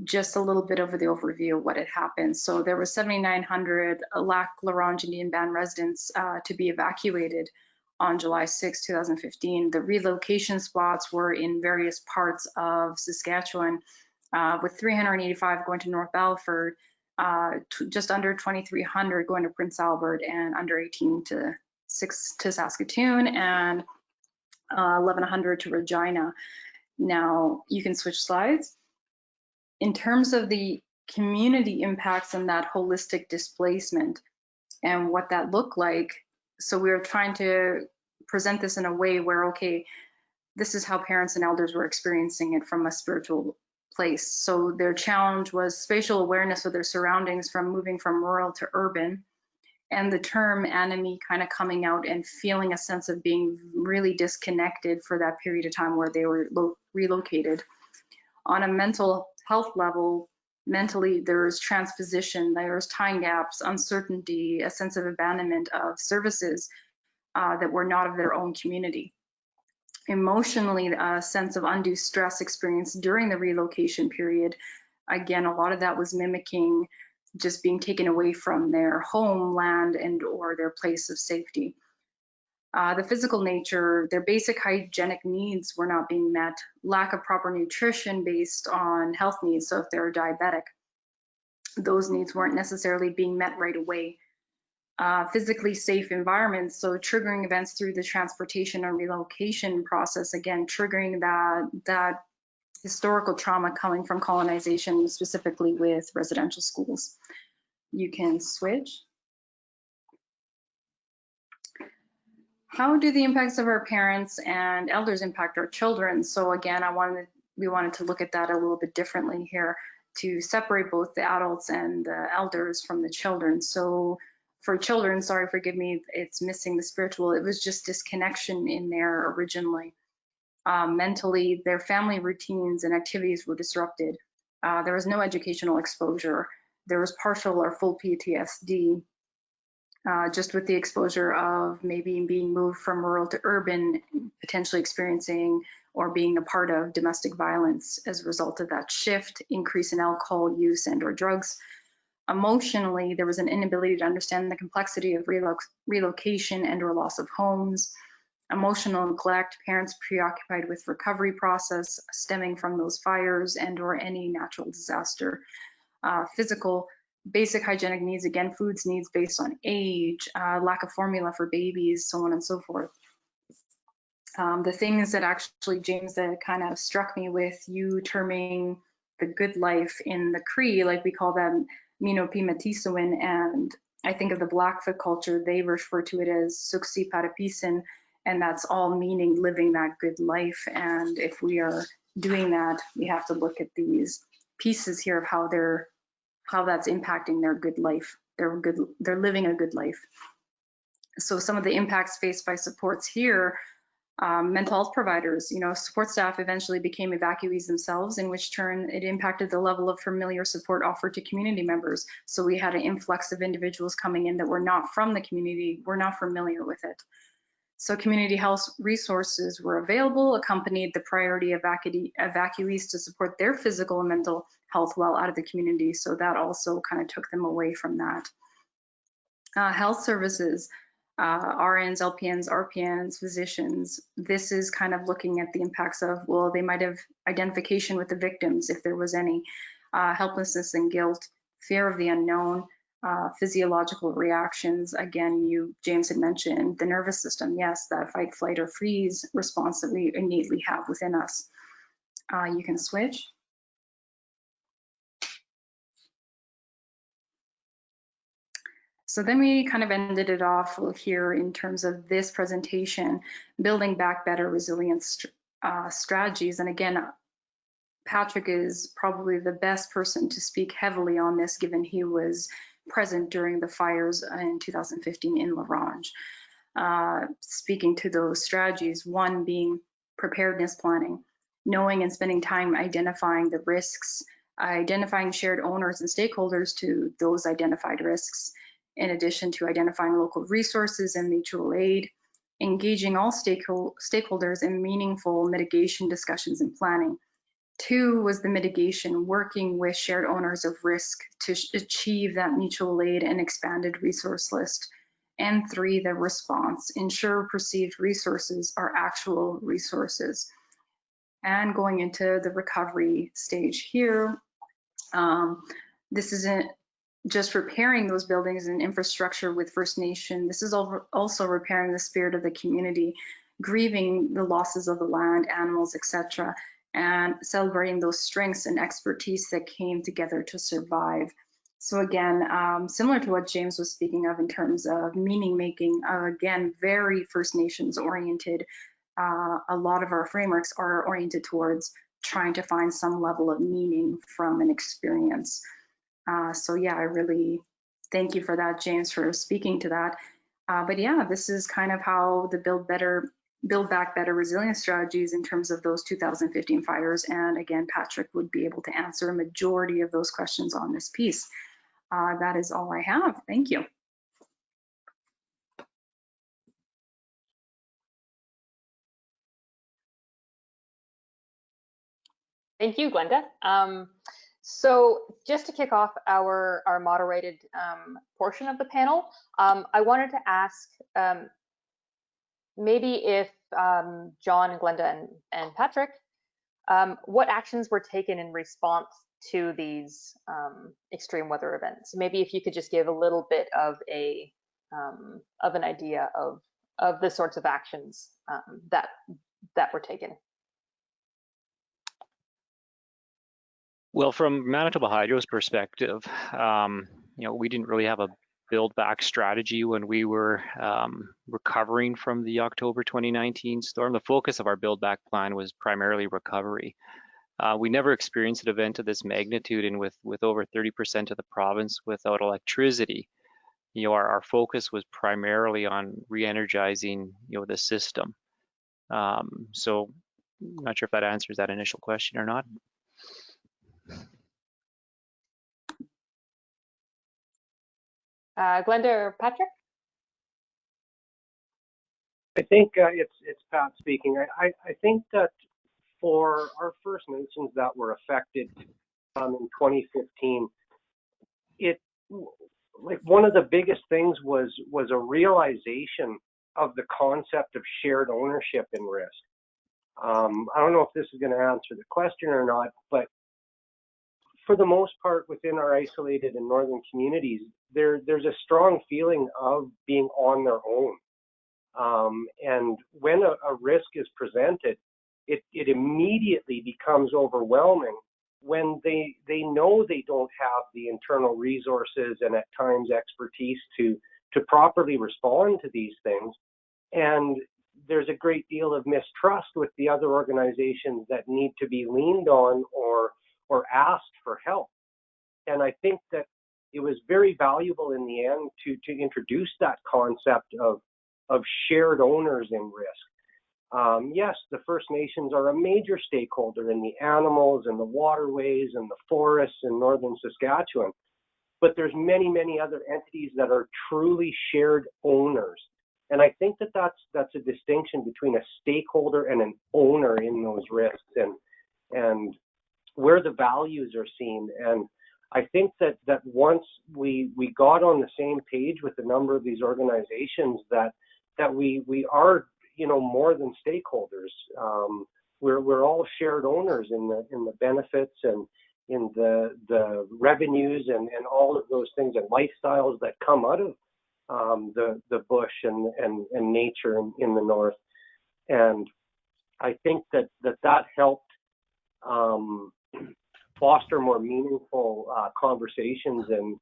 E: just a little bit of the overview of what had happened. So there were 7,900 Lac La Ronge Indian Band residents to be evacuated on July 6, 2015. The relocation spots were in various parts of Saskatchewan, with 385 going to North Battleford, just under 2,300 going to Prince Albert, and under 18 to Saskatoon, and 1,100 to Regina. Now you can switch slides. In terms of the community impacts and that holistic displacement and what that looked like, so we were trying to present this in a way where, okay, this is how parents and elders were experiencing it from a spiritual place. So their challenge was spatial awareness of their surroundings from moving from rural to urban, and the term anomie kind of coming out and feeling a sense of being really disconnected for that period of time where they were relocated. On a mental health level, mentally there's transposition, there's time gaps, uncertainty, a sense of abandonment of services that were not of their own community. Emotionally, a sense of undue stress experienced during the relocation period. Again, a lot of that was mimicking just being taken away from their homeland and or their place of safety. The physical nature, their basic hygienic needs were not being met, lack of proper nutrition based on health needs. So if they're diabetic, those needs weren't necessarily being met right away. Physically safe environments, so triggering events through the transportation and relocation process, again, triggering that historical trauma coming from colonization, specifically with residential schools. You can switch. How do the impacts of our parents and elders impact our children? So again, we wanted to look at that a little bit differently here to separate both the adults and the elders from the children. So for children, sorry, forgive me, it's missing the spiritual. It was just disconnection in there originally. Mentally, their family routines and activities were disrupted. There was no educational exposure. There was partial or full PTSD, just with the exposure of maybe being moved from rural to urban, potentially experiencing or being a part of domestic violence as a result of that shift, increase in alcohol use and or drugs. Emotionally, there was an inability to understand the complexity of relocation and or loss of homes. Emotional neglect, parents preoccupied with recovery process stemming from those fires and or any natural disaster. Physical, basic hygienic needs, again, foods needs based on age, lack of formula for babies, so on and so forth. The things that actually, James, that kind of struck me with you terming the good life in the Cree, like we call them Mino Pimatisawan and I think of the Blackfoot culture, they refer to it as suksi parapisin, and that's all meaning living that good life. And if we are doing that, we have to look at these pieces here of how that's impacting their good life. They're living a good life. So some of the impacts faced by supports here, mental health providers, support staff eventually became evacuees themselves, in which turn it impacted the level of familiar support offered to community members. So we had an influx of individuals coming in that were not from the community, were not familiar with it. So community health resources were available, accompanied the priority evacuees to support their physical and mental health while out of the community. So that also kind of took them away from that. Health services, RNs, LPNs, RPNs, physicians, this is kind of looking at the impacts of, well, they might have identification with the victims if there was any, helplessness and guilt, fear of the unknown, physiological reactions. Again, James had mentioned the nervous system. Yes, that fight, flight, or freeze response that we innately have within us. You can switch. So then we kind of ended it off here in terms of this presentation, building back better resilience strategies. And again, Patrick is probably the best person to speak heavily on this, given he was present during the fires in 2015 in La Ronge. Speaking to those strategies, one being preparedness planning, knowing and spending time identifying the risks, identifying shared owners and stakeholders to those identified risks, in addition to identifying local resources and mutual aid, engaging all stakeholders in meaningful mitigation discussions and planning. Two was the mitigation, working with shared owners of risk to achieve that mutual aid and expanded resource list. And three, the response, ensure perceived resources are actual resources. And going into the recovery stage here, this isn't just repairing those buildings and infrastructure with First Nation. This is also repairing the spirit of the community, grieving the losses of the land, animals, etc., and celebrating those strengths and expertise that came together to survive. So again, similar to what James was speaking of in terms of meaning making, again, very First Nations oriented. A lot of our frameworks are oriented towards trying to find some level of meaning from an experience. So yeah, I really thank you for that, James, for speaking to that. But yeah, this is kind of how the Build Back Better resilience strategies in terms of those 2015 fires. And again, Patrick would be able to answer a majority of those questions on this piece. That is all I have. Thank you.
B: Thank you, Glenda. So just to kick off our moderated portion of the panel, I wanted to ask maybe if John and Glenda and Patrick, what actions were taken in response to these extreme weather events? Maybe if you could just give a little bit of an idea of the sorts of actions that were taken.
D: Well, from Manitoba Hydro's perspective, we didn't really have a build back strategy when we were recovering from the October 2019 storm. The focus of our build back plan was primarily recovery. We never experienced an event of this magnitude, and with over 30% of the province without electricity, our focus was primarily on re-energizing, the system. So I'm not sure if that answers that initial question or not.
B: Glenda or Patrick?
F: I think it's Pat speaking. I think that for our First Nations that were affected in 2015, one of the biggest things was a realization of the concept of shared ownership in risk. I don't know if this is going to answer the question or not, but for the most part, within our isolated and northern communities, there's a strong feeling of being on their own. And when a risk is presented, it immediately becomes overwhelming when they know they don't have the internal resources and at times expertise to properly respond to these things. And there's a great deal of mistrust with the other organizations that need to be leaned on or asked for help. And I think that it was very valuable in the end to introduce that concept of shared owners in risk. Yes, the First Nations are a major stakeholder in the animals and the waterways and the forests in northern Saskatchewan, but there's many, many other entities that are truly shared owners. And I think that that's a distinction between a stakeholder and an owner in those risks and where the values are seen. And I think that once we got on the same page with a number of these organizations that we are, you know, more than stakeholders. We're all shared owners in the benefits and in the revenues and all of those things and lifestyles that come out of the bush and nature in the north. And I think that helped foster more meaningful conversations and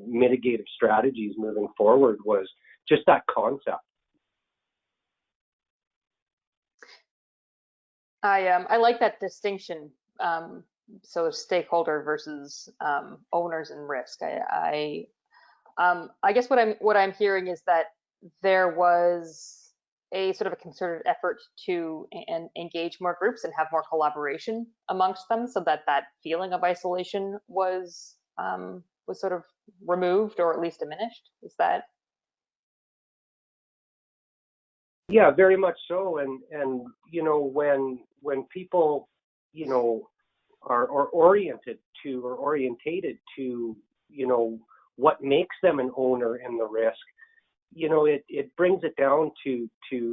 F: mitigative strategies moving forward, was just that concept.
B: I like that distinction. So stakeholder versus owners and risk. I guess what I'm hearing is that there was a sort of a concerted effort to engage more groups and have more collaboration amongst them, so that feeling of isolation was sort of removed or at least diminished. Is that?
F: Yeah, very much so. And you know, when people, you know, are oriented to or orientated to, you know, what makes them an owner in the risk, you know, it brings it down to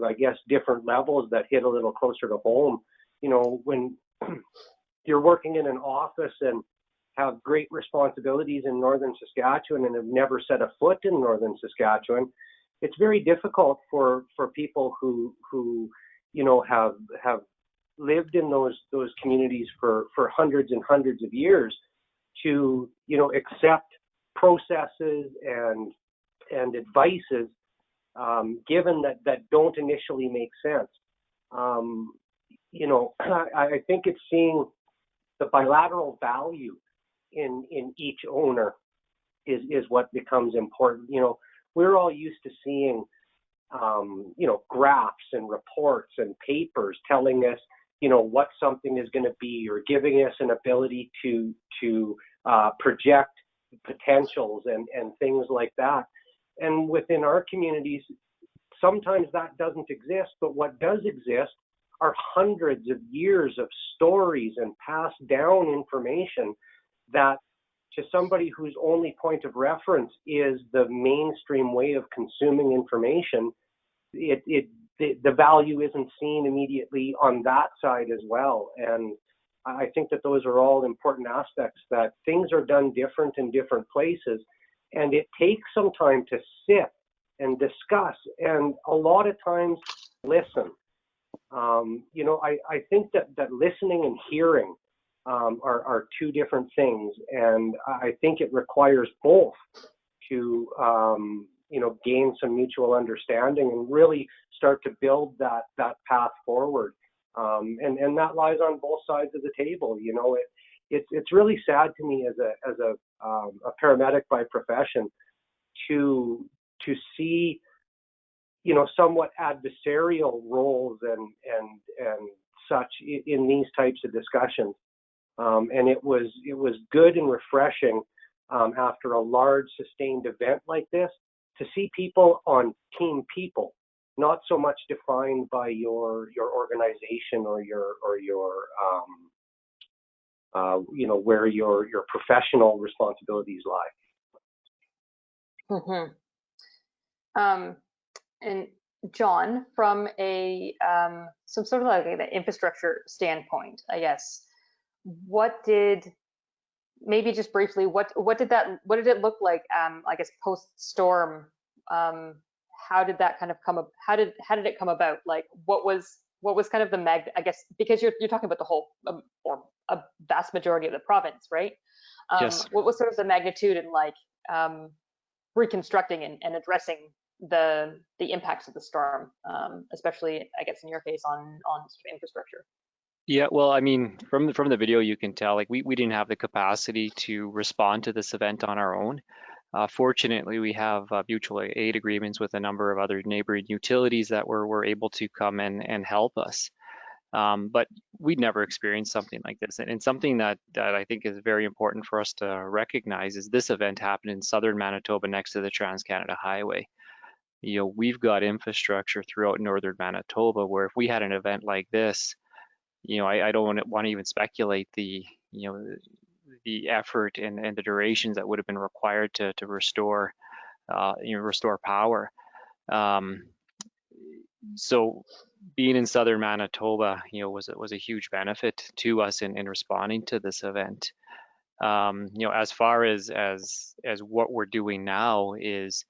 F: I guess different levels that hit a little closer to home. You know, when you're working in an office and have great responsibilities in northern Saskatchewan and have never set a foot in northern Saskatchewan, it's very difficult for people who you know have lived in those communities for hundreds and hundreds of years to, you know, accept processes and advices given that don't initially make sense. You know, I think it's seeing the bilateral value in each owner is what becomes important. You know, we're all used to seeing you know, graphs and reports and papers telling us, you know, what something is going to be, or giving us an ability to project potentials and things like that. And within our communities, sometimes that doesn't exist, but what does exist are hundreds of years of stories and passed down information that, to somebody whose only point of reference is the mainstream way of consuming information, the value isn't seen immediately on that side as well. And I think that those are all important aspects, that things are done different in different places, and it takes some time to sit and discuss, and a lot of times listen. You know, I think that listening and hearing are two different things, and I think it requires both to you know, gain some mutual understanding and really start to build that path forward. And that lies on both sides of the table. You know, it's really sad to me as a paramedic by profession to see, you know, somewhat adversarial roles and such in these types of discussions. And it was good and refreshing after a large sustained event like this to see people on team people, not so much defined by your organization or your you know, where your professional responsibilities lie.
B: Mm-hmm. And John, from a some sort of like an infrastructure standpoint, I guess, what did, maybe just briefly, what did it look like? I guess post storm. How did that kind of come up? How did it come about? Like, what was what was kind of the I guess, because you're talking about the whole, or a vast majority of the province, right?
D: Yes.
B: What was sort of the magnitude in like reconstructing and addressing the impacts of the storm, especially, I guess, in your case on sort of infrastructure?
D: Yeah, well, I mean, from the video, you can tell like we didn't have the capacity to respond to this event on our own. Fortunately, we have mutual aid agreements with a number of other neighboring utilities that were able to come in and help us. But we'd never experienced something like this. And something that I think is very important for us to recognize is this event happened in southern Manitoba next to the Trans-Canada Highway. You know, we've got infrastructure throughout northern Manitoba where if we had an event like this, you know, I don't want to even speculate the, you know, the effort and the durations that would have been required to restore, you know, restore power. So being in southern Manitoba, you know, was a huge benefit to us in responding to this event. You know, as far as what we're doing now is,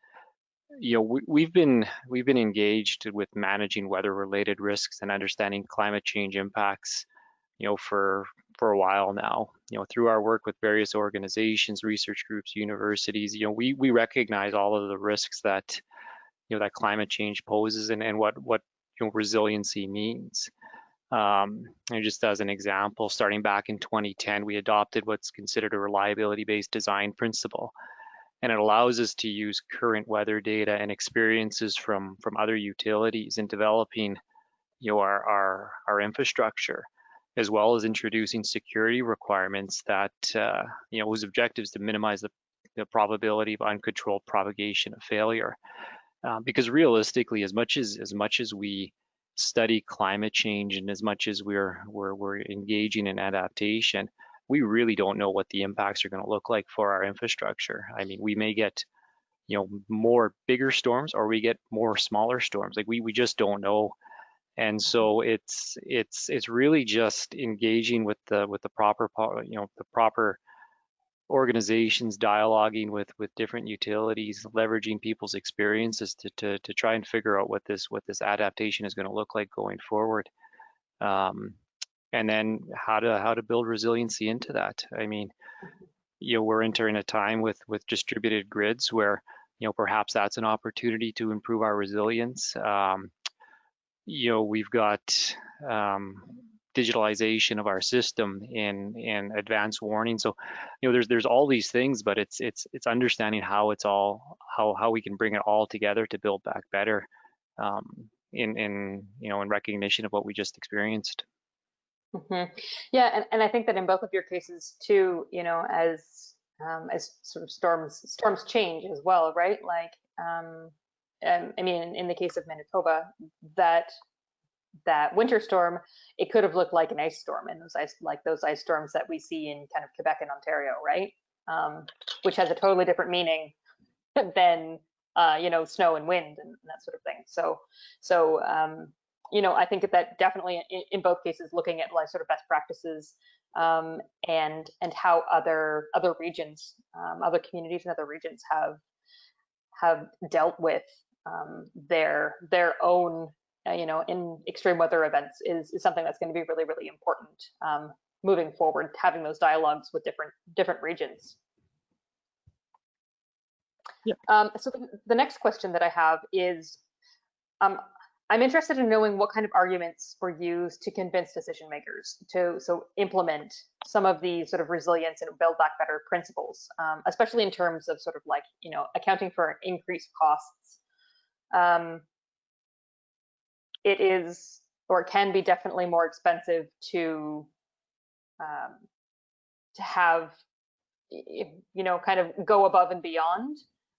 D: you know, we've been engaged with managing weather-related risks and understanding climate change impacts, you know, for a while now. You know, through our work with various organizations, research groups, universities, you know, we recognize all of the risks that, you know, that climate change poses and what you know, resiliency means. And just as an example, starting back in 2010, we adopted what's considered a reliability-based design principle. And it allows us to use current weather data and experiences from other utilities in developing, you know, our infrastructure, as well as introducing security requirements that, you know, whose objective is to minimize the probability of uncontrolled propagation of failure. Because realistically, as much as we study climate change and as much as we're engaging in adaptation, we really don't know what the impacts are going to look like for our infrastructure. I mean, we may get, you know, more bigger storms or we get more smaller storms. Like we just don't know. And so it's really just engaging with the proper, you know, the proper organizations, dialoguing with different utilities, leveraging people's experiences to try and figure out what this adaptation is going to look like going forward. And then how to build resiliency into that. I mean, you know, we're entering a time with distributed grids where, you know, perhaps that's an opportunity to improve our resilience. You know, we've got digitalization of our system and advanced warning. So, you know, there's all these things, but it's understanding how it's all how we can bring it all together to build back better, in you know, in recognition of what we just experienced.
B: Mm-hmm. Yeah, and I think that in both of your cases too, you know, as sort of storms change as well, right? Like, I mean, in the case of Manitoba, that winter storm, it could have looked like an ice storm, and those ice storms that we see in kind of Quebec and Ontario, right? Which has a totally different meaning than you know, snow and wind and that sort of thing. So you know, I think that definitely in both cases, looking at like sort of best practices, and how other regions, other communities and other regions have dealt with their own, you know, in extreme weather events is something that's going to be really, really important moving forward, having those dialogues with different regions.
D: Yeah.
B: So the next question that I have is, I'm interested in knowing what kind of arguments were used to convince decision makers to implement some of these sort of resilience and build back better principles, especially in terms of sort of like, you know, accounting for increased costs. It is, or it can be, definitely more expensive to have, you know, kind of go above and beyond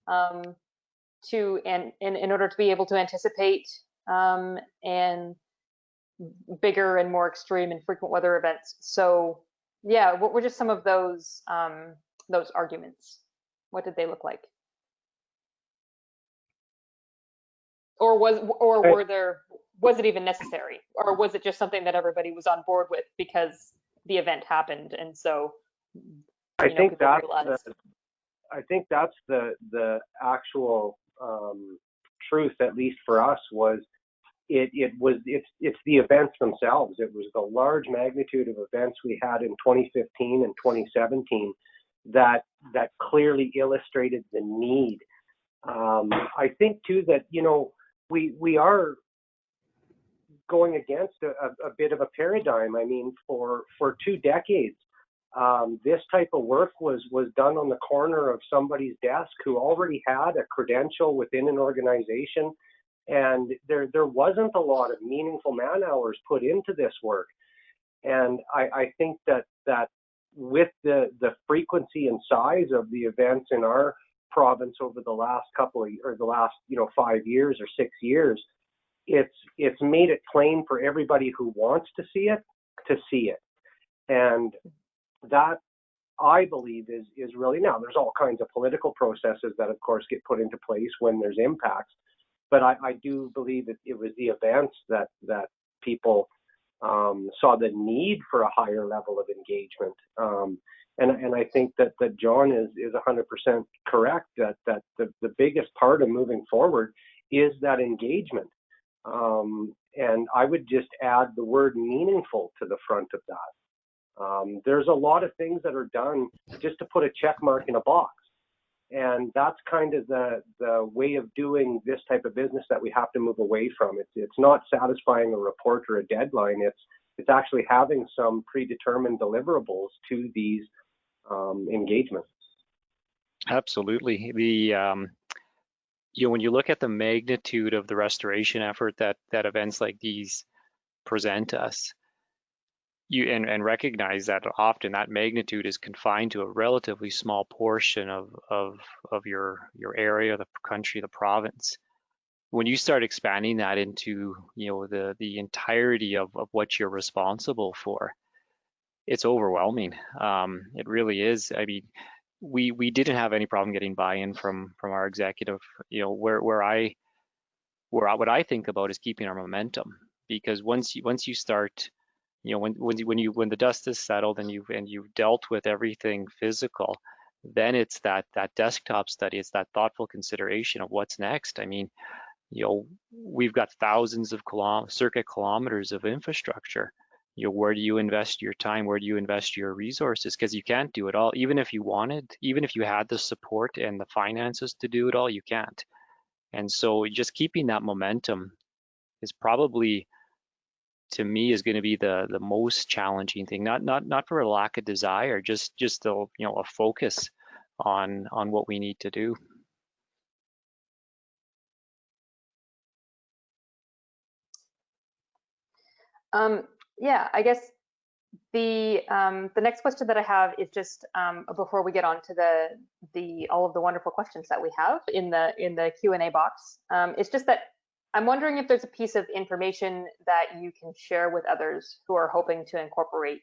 B: in order to be able to anticipate and bigger and more extreme and frequent weather events. So yeah, what were just some of those arguments? What did they look like? Or was it even necessary? Or was it just something that everybody was on board with because the event happened, and so
F: I think that's the actual truth, at least for us, was it's the events themselves. It was the large magnitude of events we had in 2015 and 2017 that clearly illustrated the need. I think too that, you know, we are going against a bit of a paradigm. I mean, for 2 decades, this type of work was done on the corner of somebody's desk who already had a credential within an organization, and there wasn't a lot of meaningful man hours put into this work. And I think that with the frequency and size of the events in our province over the last 5 years or 6 years, it's made it plain for everybody who wants to see it. And that, I believe, is really, now there's all kinds of political processes that of course get put into place when there's impacts, but I do believe that it was the events that people saw the need for a higher level of engagement. And I think that John is 100% correct that the biggest part of moving forward is that engagement. And I would just add the word meaningful to the front of that. There's a lot of things that are done just to put a check mark in a box. And that's kind of the way of doing this type of business that we have to move away from. It's not satisfying a report or a deadline. It's actually having some predetermined deliverables to these engagements.
D: Absolutely. When you look at the magnitude of the restoration effort that events like these present us, and recognize that often that magnitude is confined to a relatively small portion of your area, the country, the province. When you start expanding that into the entirety of what you're responsible for, it's overwhelming. It really is. I mean, we didn't have any problem getting buy-in from our executive. What I think about is keeping our momentum, because once you start, when the dust is settled and you've dealt with everything physical, then it's that desktop study, it's that thoughtful consideration of what's next. I mean, we've got thousands of circuit kilometers of infrastructure. Where do you invest your time? Where do you invest your resources? Because you can't do it all. Even if you wanted, even if you had the support and the finances to do it all, you can't. And so just keeping that momentum is probably, to me, is going to be the most challenging thing. Not for a lack of desire, just a focus on what we need to do.
B: Yeah, I guess the next question that I have is just before we get on to the all of the wonderful questions that we have in the Q&A box. It's just that I'm wondering if there's a piece of information that you can share with others who are hoping to incorporate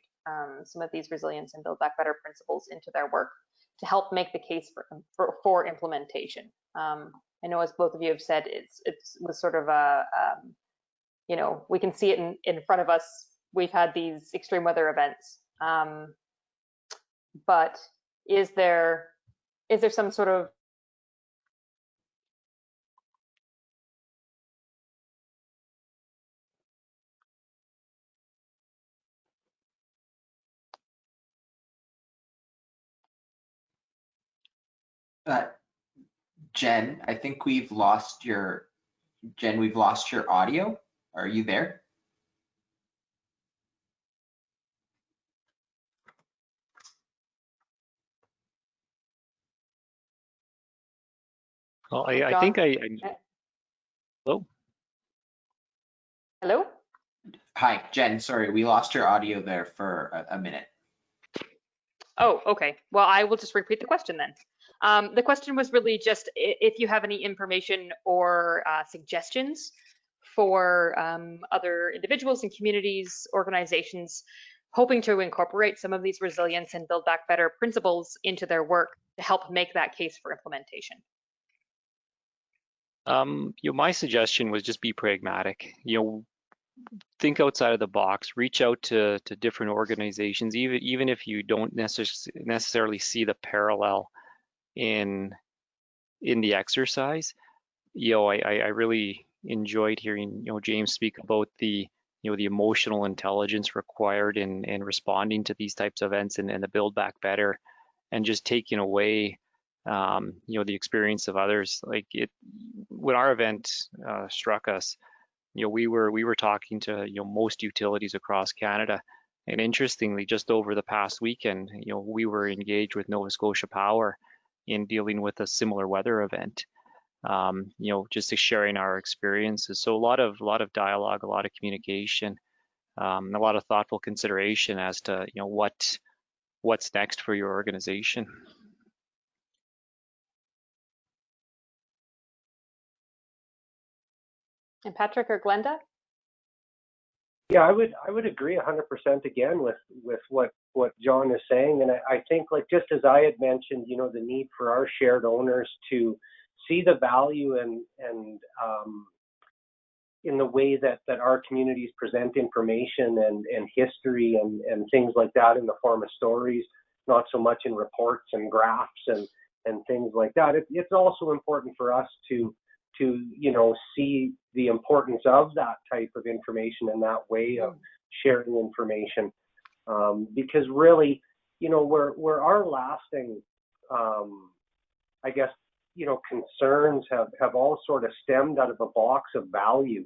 B: some of these resilience and Build Back Better principles into their work to help make the case for implementation. I know, as both of you have said, it was sort of a we can see it in front of us. We've had these extreme weather events, but is there some sort of
A: Jen, I think we've lost your audio. Are you there?
D: Well, I think hello?
B: Hello?
A: Hi, Jen, sorry, we lost your audio there for a minute.
B: Oh, okay. Well, I will just repeat the question then. The question was really just if you have any information or suggestions for other individuals and communities, organizations hoping to incorporate some of these resilience and Build Back Better principles into their work to help make that case for implementation.
D: My suggestion was just be pragmatic. Think outside of the box, reach out to different organizations, even if you don't necessarily see the parallel in the exercise. I really enjoyed hearing, James speak about the, the emotional intelligence required in responding to these types of events and the Build Back Better, and just taking away, the experience of others. Like when our event struck us, we were talking to, most utilities across Canada. And interestingly, just over the past weekend, we were engaged with Nova Scotia Power in dealing with a similar weather event. Just sharing our experiences. So a lot of dialogue, a lot of communication, a lot of thoughtful consideration as to, what's next for your organization.
B: And Patrick or Glenda?
F: Yeah, I would agree 100% again with what John is saying, and I think, like, just as I had mentioned, the need for our shared owners to see the value and in the way that our communities present information and history and things like that in the form of stories, not so much in reports and graphs and things like that. It's also important for us to see the importance of that type of information and that way of sharing information, because really, where our lasting, I guess, concerns have all sort of stemmed out of a box of value,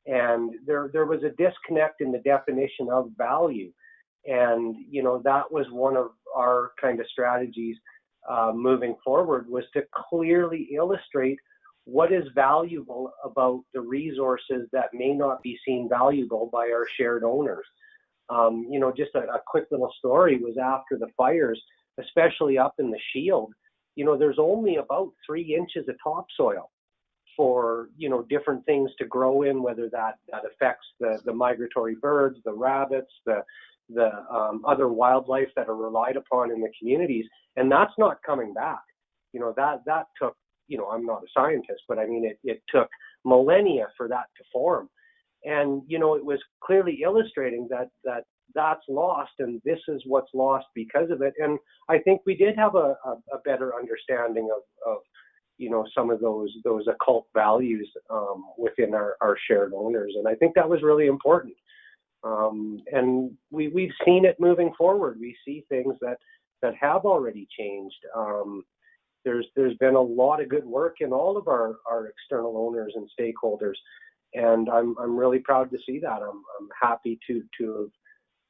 F: and there was a disconnect in the definition of value, and that was one of our kind of strategies moving forward, was to clearly illustrate what is valuable about the resources that may not be seen valuable by our shared owners. Just a quick little story was after the fires, especially up in the Shield, there's only about 3 inches of topsoil for, different things to grow in, whether that affects the migratory birds, the rabbits, the other wildlife that are relied upon in the communities. And that's not coming back. That took, I'm not a scientist, but I mean, it took millennia for that to form. And, it was clearly illustrating that's lost, and this is what's lost because of it. And I think we did have a better understanding of some of those occult values within our shared owners. And I think that was really important. And we've seen it moving forward. We see things that have already changed. There's been a lot of good work in all of our external owners and stakeholders, and I'm really proud to see that. I'm happy to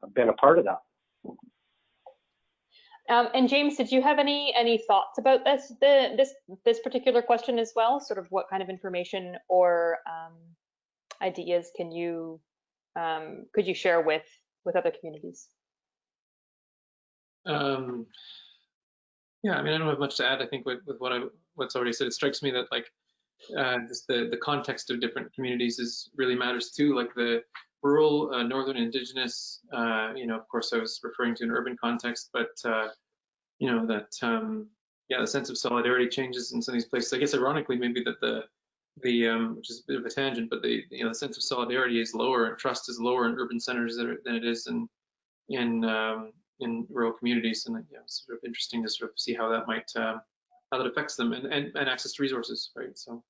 F: have been a part of that.
B: And James, did you have any thoughts about this particular question as well? Sort of what kind of information or ideas could you share with other communities?
C: Yeah, I mean, I don't have much to add. I think with what's already said, it strikes me that just the context of different communities really matters too. Like the rural, northern Indigenous, of course I was referring to an urban context, but the sense of solidarity changes in some of these places. I guess ironically, maybe that the which is a bit of a tangent, but the sense of solidarity is lower and trust is lower in urban centers than it is in rural communities, and it's sort of interesting to sort of see how that might how that affects them and access to resources, right? So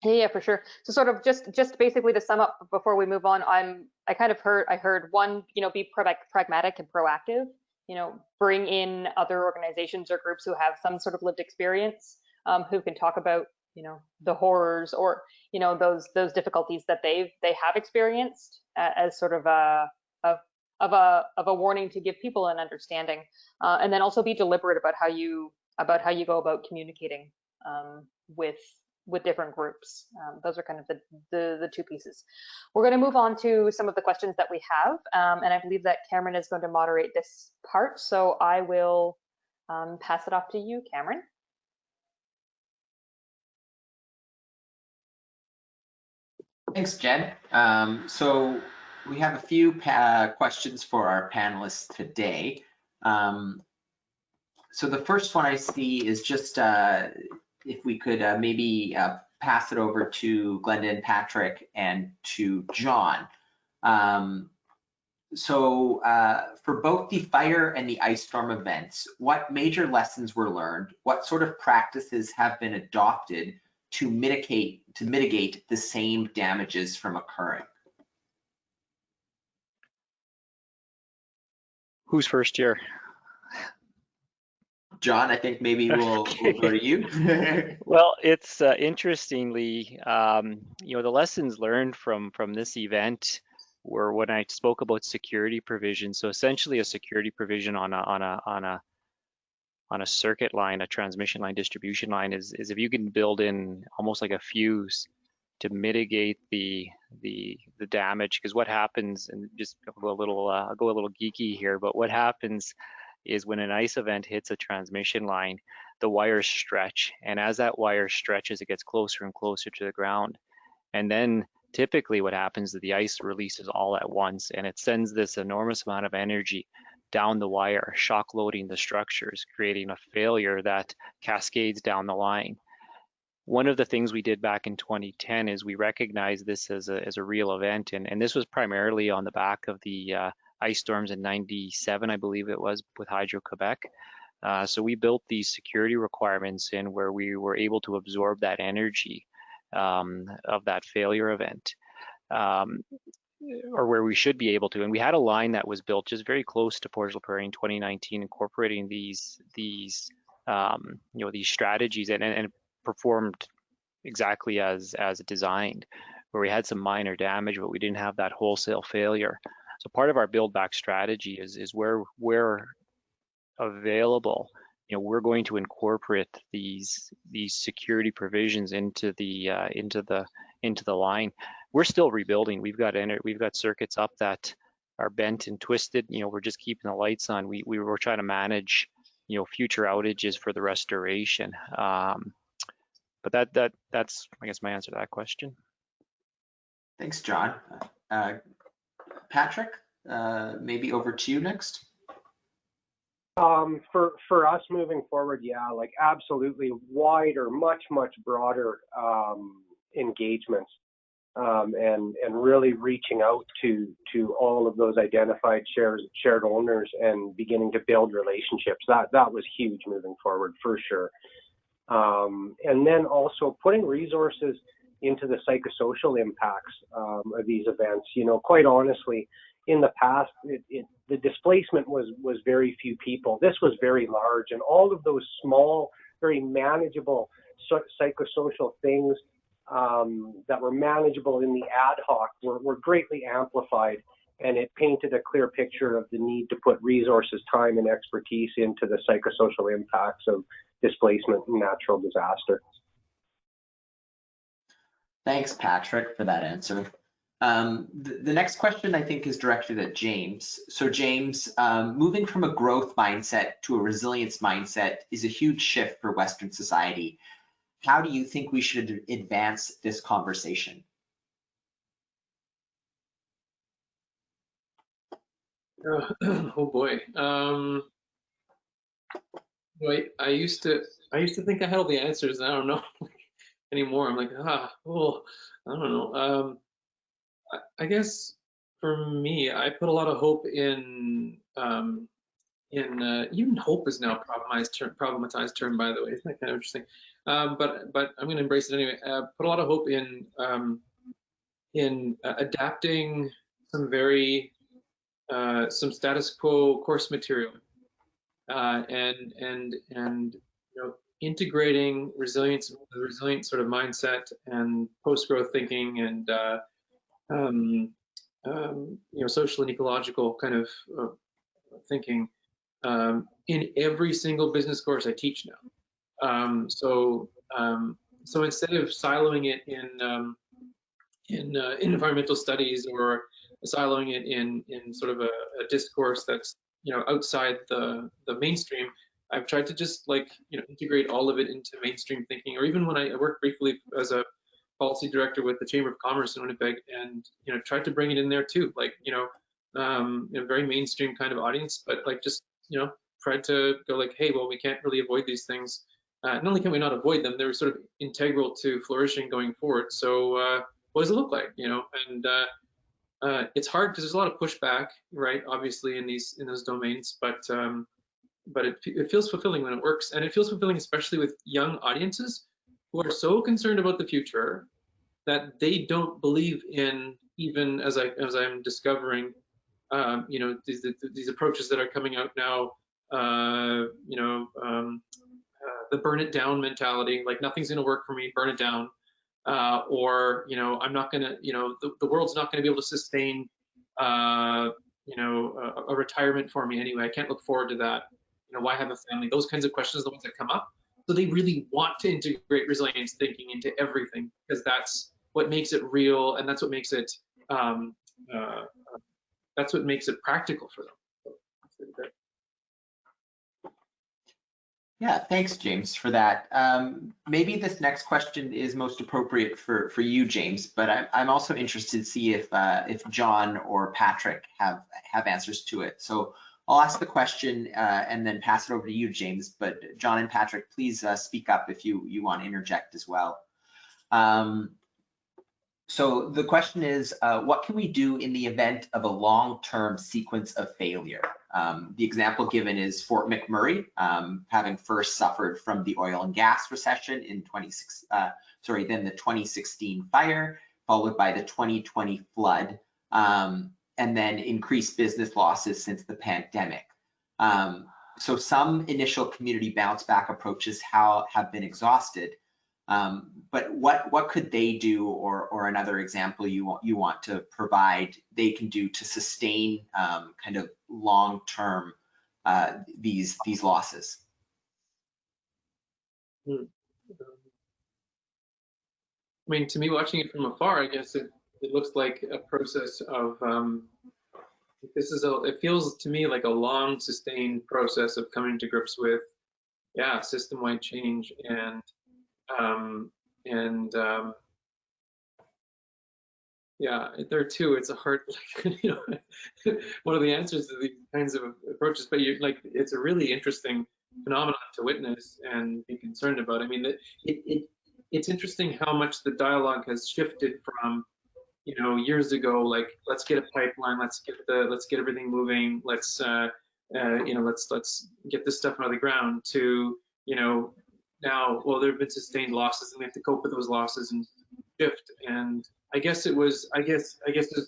B: yeah, for sure. So sort of just basically to sum up before we move on, I heard one, be pragmatic and proactive, bring in other organizations or groups who have some sort of lived experience, who can talk about the horrors or those difficulties that they have experienced, as sort of a warning to give people an understanding, and then also be deliberate about how you go about communicating with different groups. Those are kind of the two pieces. We're going to move on to some of the questions that we have, and I believe that Cameron is going to moderate this part, so I will pass it off to you, Cameron.
A: Thanks, Jen. So we have a few questions for our panelists today. So the first one I see is just if we could maybe pass it over to Glenda and Patrick and to John. So for both the fire and the ice storm events, what major lessons were learned? What sort of practices have been adopted to mitigate the same damages from occurring?
D: Who's first here?
A: John, I think maybe we'll go to you.
D: Well, it's interestingly, the lessons learned from this event were when I spoke about security provision. So essentially, a security provision on a circuit line, a transmission line, distribution line, is if you can build in almost like a fuse to mitigate the damage. Because what happens, and just I'll go a little geeky here, but what happens is when an ice event hits a transmission line, the wires stretch. And as that wire stretches, it gets closer and closer to the ground. And then typically what happens is the ice releases all at once, and it sends this enormous amount of energy down the wire, shock loading the structures, creating a failure that cascades down the line. One of the things we did back in 2010 is we recognized this as a real event, and this was primarily on the back of the ice storms in '97, I believe it was, with Hydro-Quebec. So we built these security requirements in where we were able to absorb that energy of that failure event, or where we should be able to. And we had a line that was built just very close to Port La Prairie in 2019, incorporating these strategies, and performed exactly as designed, where we had some minor damage, but we didn't have that wholesale failure. So part of our build back strategy is where available, we're going to incorporate these security provisions into the line. We're still rebuilding. We've got circuits up that are bent and twisted. We're just keeping the lights on. We were trying to manage future outages for the restoration. But that's I guess my answer to that question.
A: Thanks, John. Patrick, maybe over to you next.
F: For us moving forward, yeah, like absolutely wider, much broader engagements, and really reaching out to all of those identified shared owners and beginning to build relationships. That was huge moving forward for sure. And then also putting resources into the psychosocial impacts of these events. Quite honestly, in the past, the displacement was very few people. This was very large, and all of those small, very manageable psychosocial things that were manageable in the ad hoc were greatly amplified, and it painted a clear picture of the need to put resources, time, and expertise into the psychosocial impacts of displacement and natural disaster.
A: Thanks, Patrick, for that answer. The next question I think is directed at James. So James, moving from a growth mindset to a resilience mindset is a huge shift for Western society. How do you think we should advance this conversation?
C: Oh boy. I used to think I had all the answers. I don't know anymore. I'm like, I don't know. I guess for me, I put a lot of hope in even hope is now a problematized term, by the way. Isn't that kind of interesting? But I'm going to embrace it anyway. Put a lot of hope in adapting some status quo course material, and integrating resilience, the resilient sort of mindset and post-growth thinking, and social and ecological kind of thinking in every single business course I teach now. So instead of siloing it in environmental studies, or siloing it in sort of a discourse that's outside the mainstream, I've tried to just integrate all of it into mainstream thinking. Or even when I worked briefly as a policy director with the Chamber of Commerce in Winnipeg, and tried to bring it in there too, very mainstream kind of audience, but tried to go hey, well, we can't really avoid these things. Not only can we not avoid them, they're sort of integral to flourishing going forward. So what does it look like? And it's hard because there's a lot of pushback, right? Obviously in those domains, but it feels fulfilling when it works, and it feels fulfilling especially with young audiences who are so concerned about the future that they don't believe in, even as I'm discovering, you know, these approaches that are coming out now, you know, the burn it down mentality, like nothing's going to work for me, burn it down, or you know, I'm not going to, you know, the world's not going to be able to sustain, you know, a retirement for me anyway. I can't look forward to that. You know, why have a family? Those kinds of questions are the ones that come up. So they really want to integrate resilience thinking into everything, because that's what makes it real, and that's what makes it practical for them.
A: Yeah, thanks, James, for that. Maybe this next question is most appropriate for you, James, but I'm also interested to see if John or Patrick have answers to it. So I'll ask the question and then pass it over to you, James. But John and Patrick, please speak up if you want to interject as well. So the question is, what can we do in the event of a long-term sequence of failure? The example given is Fort McMurray, having first suffered from the oil and gas recession in then the 2016 fire, followed by the 2020 flood, and then increased business losses since the pandemic. So some initial community bounce back approaches have been exhausted. But what could they do, or another example you want to provide they can do to sustain kind of long-term these losses?
C: I mean, to me, watching it from afar, I guess it looks like a process of it feels to me like a long, sustained process of coming to grips with, yeah, system-wide change and yeah, there too, it's a hard, like, you know, one of the answers to these kinds of approaches, but you like, it's a really interesting phenomenon to witness and be concerned about. I mean, it's interesting how much the dialogue has shifted from, you know, years ago, like, let's get a pipeline, let's get everything moving, let's you know, let's get this stuff out of the ground, to, you know, now, well, there have been sustained losses and we have to cope with those losses and shift. And I guess there's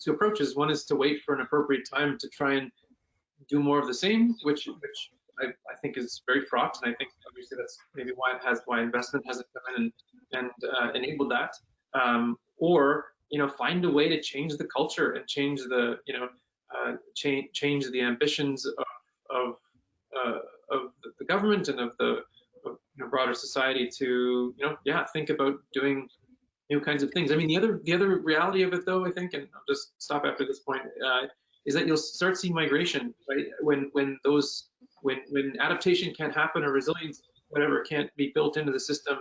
C: two approaches. One is to wait for an appropriate time to try and do more of the same, which I think is very fraught, and I think obviously that's maybe why investment hasn't come in and enabled that. Or, you know, find a way to change the culture and change the, you know, change the ambitions of the government and of the broader society to, you know, yeah, think about doing new kinds of things. I mean, the other reality of it, though, I think, and I'll just stop after this point, is that you'll start seeing migration, right? When adaptation can't happen, or resilience, whatever, can't be built into the system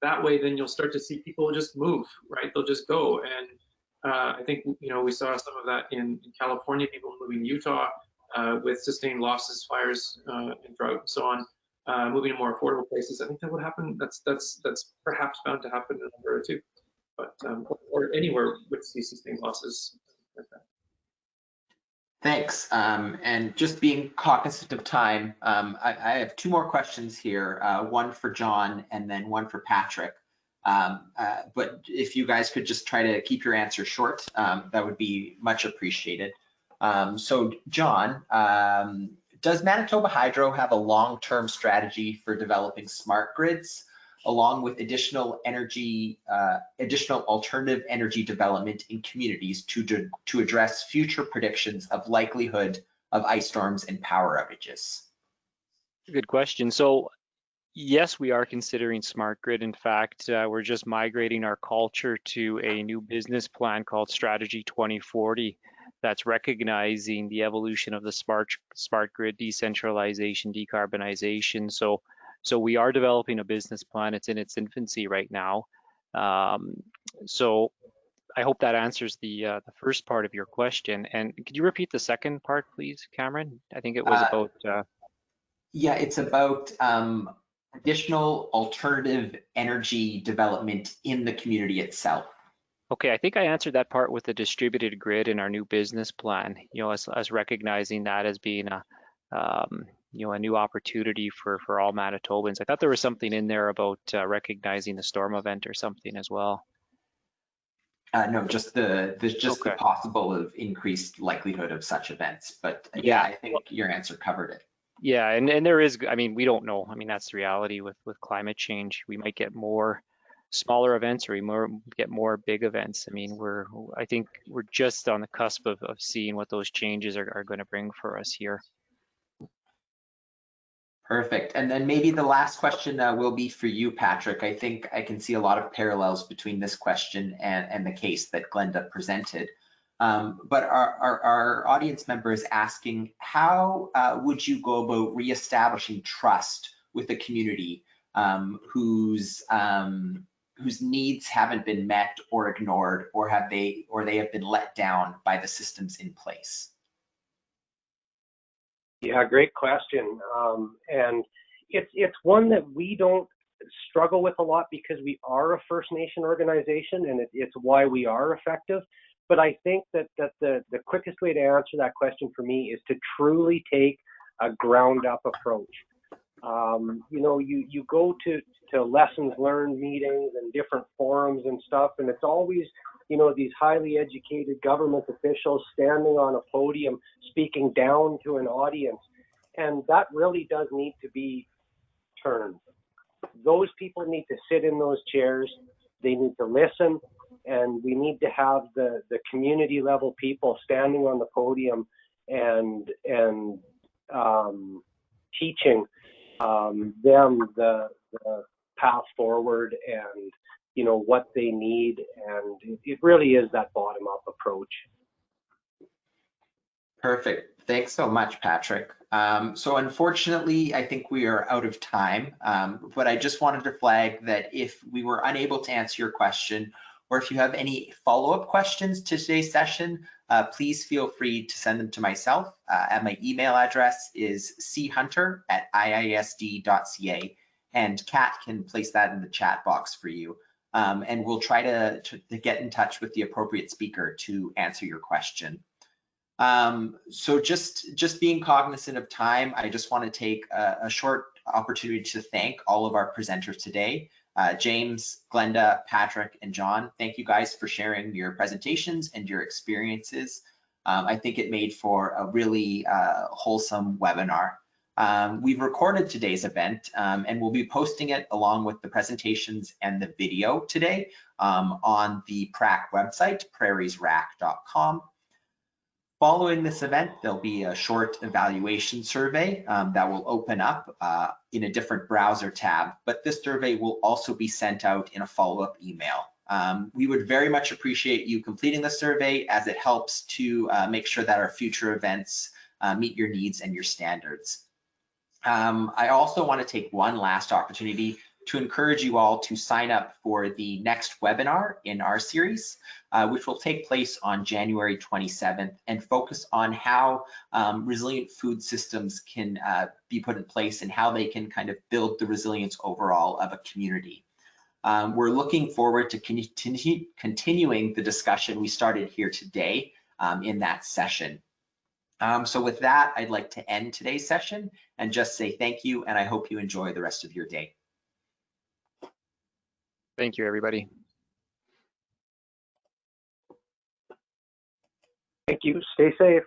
C: that way, then you'll start to see people just move, right? They'll just go. And I think, you know, we saw some of that in California, people moving to Utah with sustained losses, fires, and drought, and so on. Moving to more affordable places. I think that would happen. That's perhaps bound to happen in Alberta too, but or anywhere with sustained losses like that.
A: Thanks. And just being cognizant of time, I have two more questions here, one for John and then one for Patrick. But if you guys could just try to keep your answer short, that would be much appreciated. So John, does Manitoba Hydro have a long-term strategy for developing smart grids, along with additional alternative energy development in communities to address future predictions of likelihood of ice storms and power outages?
D: Good question. So yes, we are considering smart grid. In fact, we're just migrating our culture to a new business plan called Strategy 2040 that's recognizing the evolution of the smart grid, decentralization, decarbonization. So we are developing a business plan. It's in its infancy right now. So I hope that answers the first part of your question. And could you repeat the second part, please, Cameron? I think it was about.
A: Yeah, it's about additional alternative energy development in the community itself.
D: Okay, I think I answered that part with the distributed grid in our new business plan. You know, as recognizing that as being a new opportunity for all Manitobans. I thought there was something in there about recognizing the storm event or something as well.
A: No, just the
D: Okay.
A: possible of increased likelihood of such events. But yeah, I think your answer covered it.
D: Yeah, and there is, I mean, we don't know. I mean, that's the reality with climate change. We might get more smaller events or we get more big events. I mean, I think we're just on the cusp of seeing what those changes are going to bring for us here.
A: Perfect. And then maybe the last question will be for you, Patrick. I think I can see a lot of parallels between this question and the case that Glenda presented. But our audience member is asking, how would you go about reestablishing trust with a community whose needs haven't been met or ignored, or they have been let down by the systems in place?
F: Yeah, great question. And it's one that we don't struggle with a lot because we are a First Nation organization, and it's why we are effective. But I think that the quickest way to answer that question for me is to truly take a ground up approach. You go to lessons learned meetings and different forums and stuff, and it's always, these highly educated government officials standing on a podium speaking down to an audience. And that really does need to be turned. Those people need to sit in those chairs. They need to listen, and we need to have the community level people standing on the podium and teaching them the path forward and what they need, and it really is that bottom up approach.
A: Perfect. Thanks so much, Patrick. So unfortunately, I think we are out of time, but I just wanted to flag that if we were unable to answer your question, or if you have any follow-up questions to today's session, please feel free to send them to myself. And my email address is chunter@iisd.ca, and Kat can place that in the chat box for you. And we'll try to get in touch with the appropriate speaker to answer your question. So just being cognizant of time, I just want to take a short opportunity to thank all of our presenters today. James, Glenda, Patrick, and John, thank you guys for sharing your presentations and your experiences. I think it made for a really wholesome webinar. We've recorded today's event and we'll be posting it along with the presentations and the video today on the PRAC website, prairiesrac.com. Following this event, there'll be a short evaluation survey that will open up in a different browser tab, but this survey will also be sent out in a follow-up email. We would very much appreciate you completing the survey, as it helps to make sure that our future events meet your needs and your standards. I also want to take one last opportunity to encourage you all to sign up for the next webinar in our series, which will take place on January 27th and focus on how resilient food systems can be put in place and how they can kind of build the resilience overall of a community. We're looking forward to continuing the discussion we started here today in that session. So with that, I'd like to end today's session and just say thank you, and I hope you enjoy the rest of your day.
D: Thank you, everybody.
F: Thank you. Stay safe.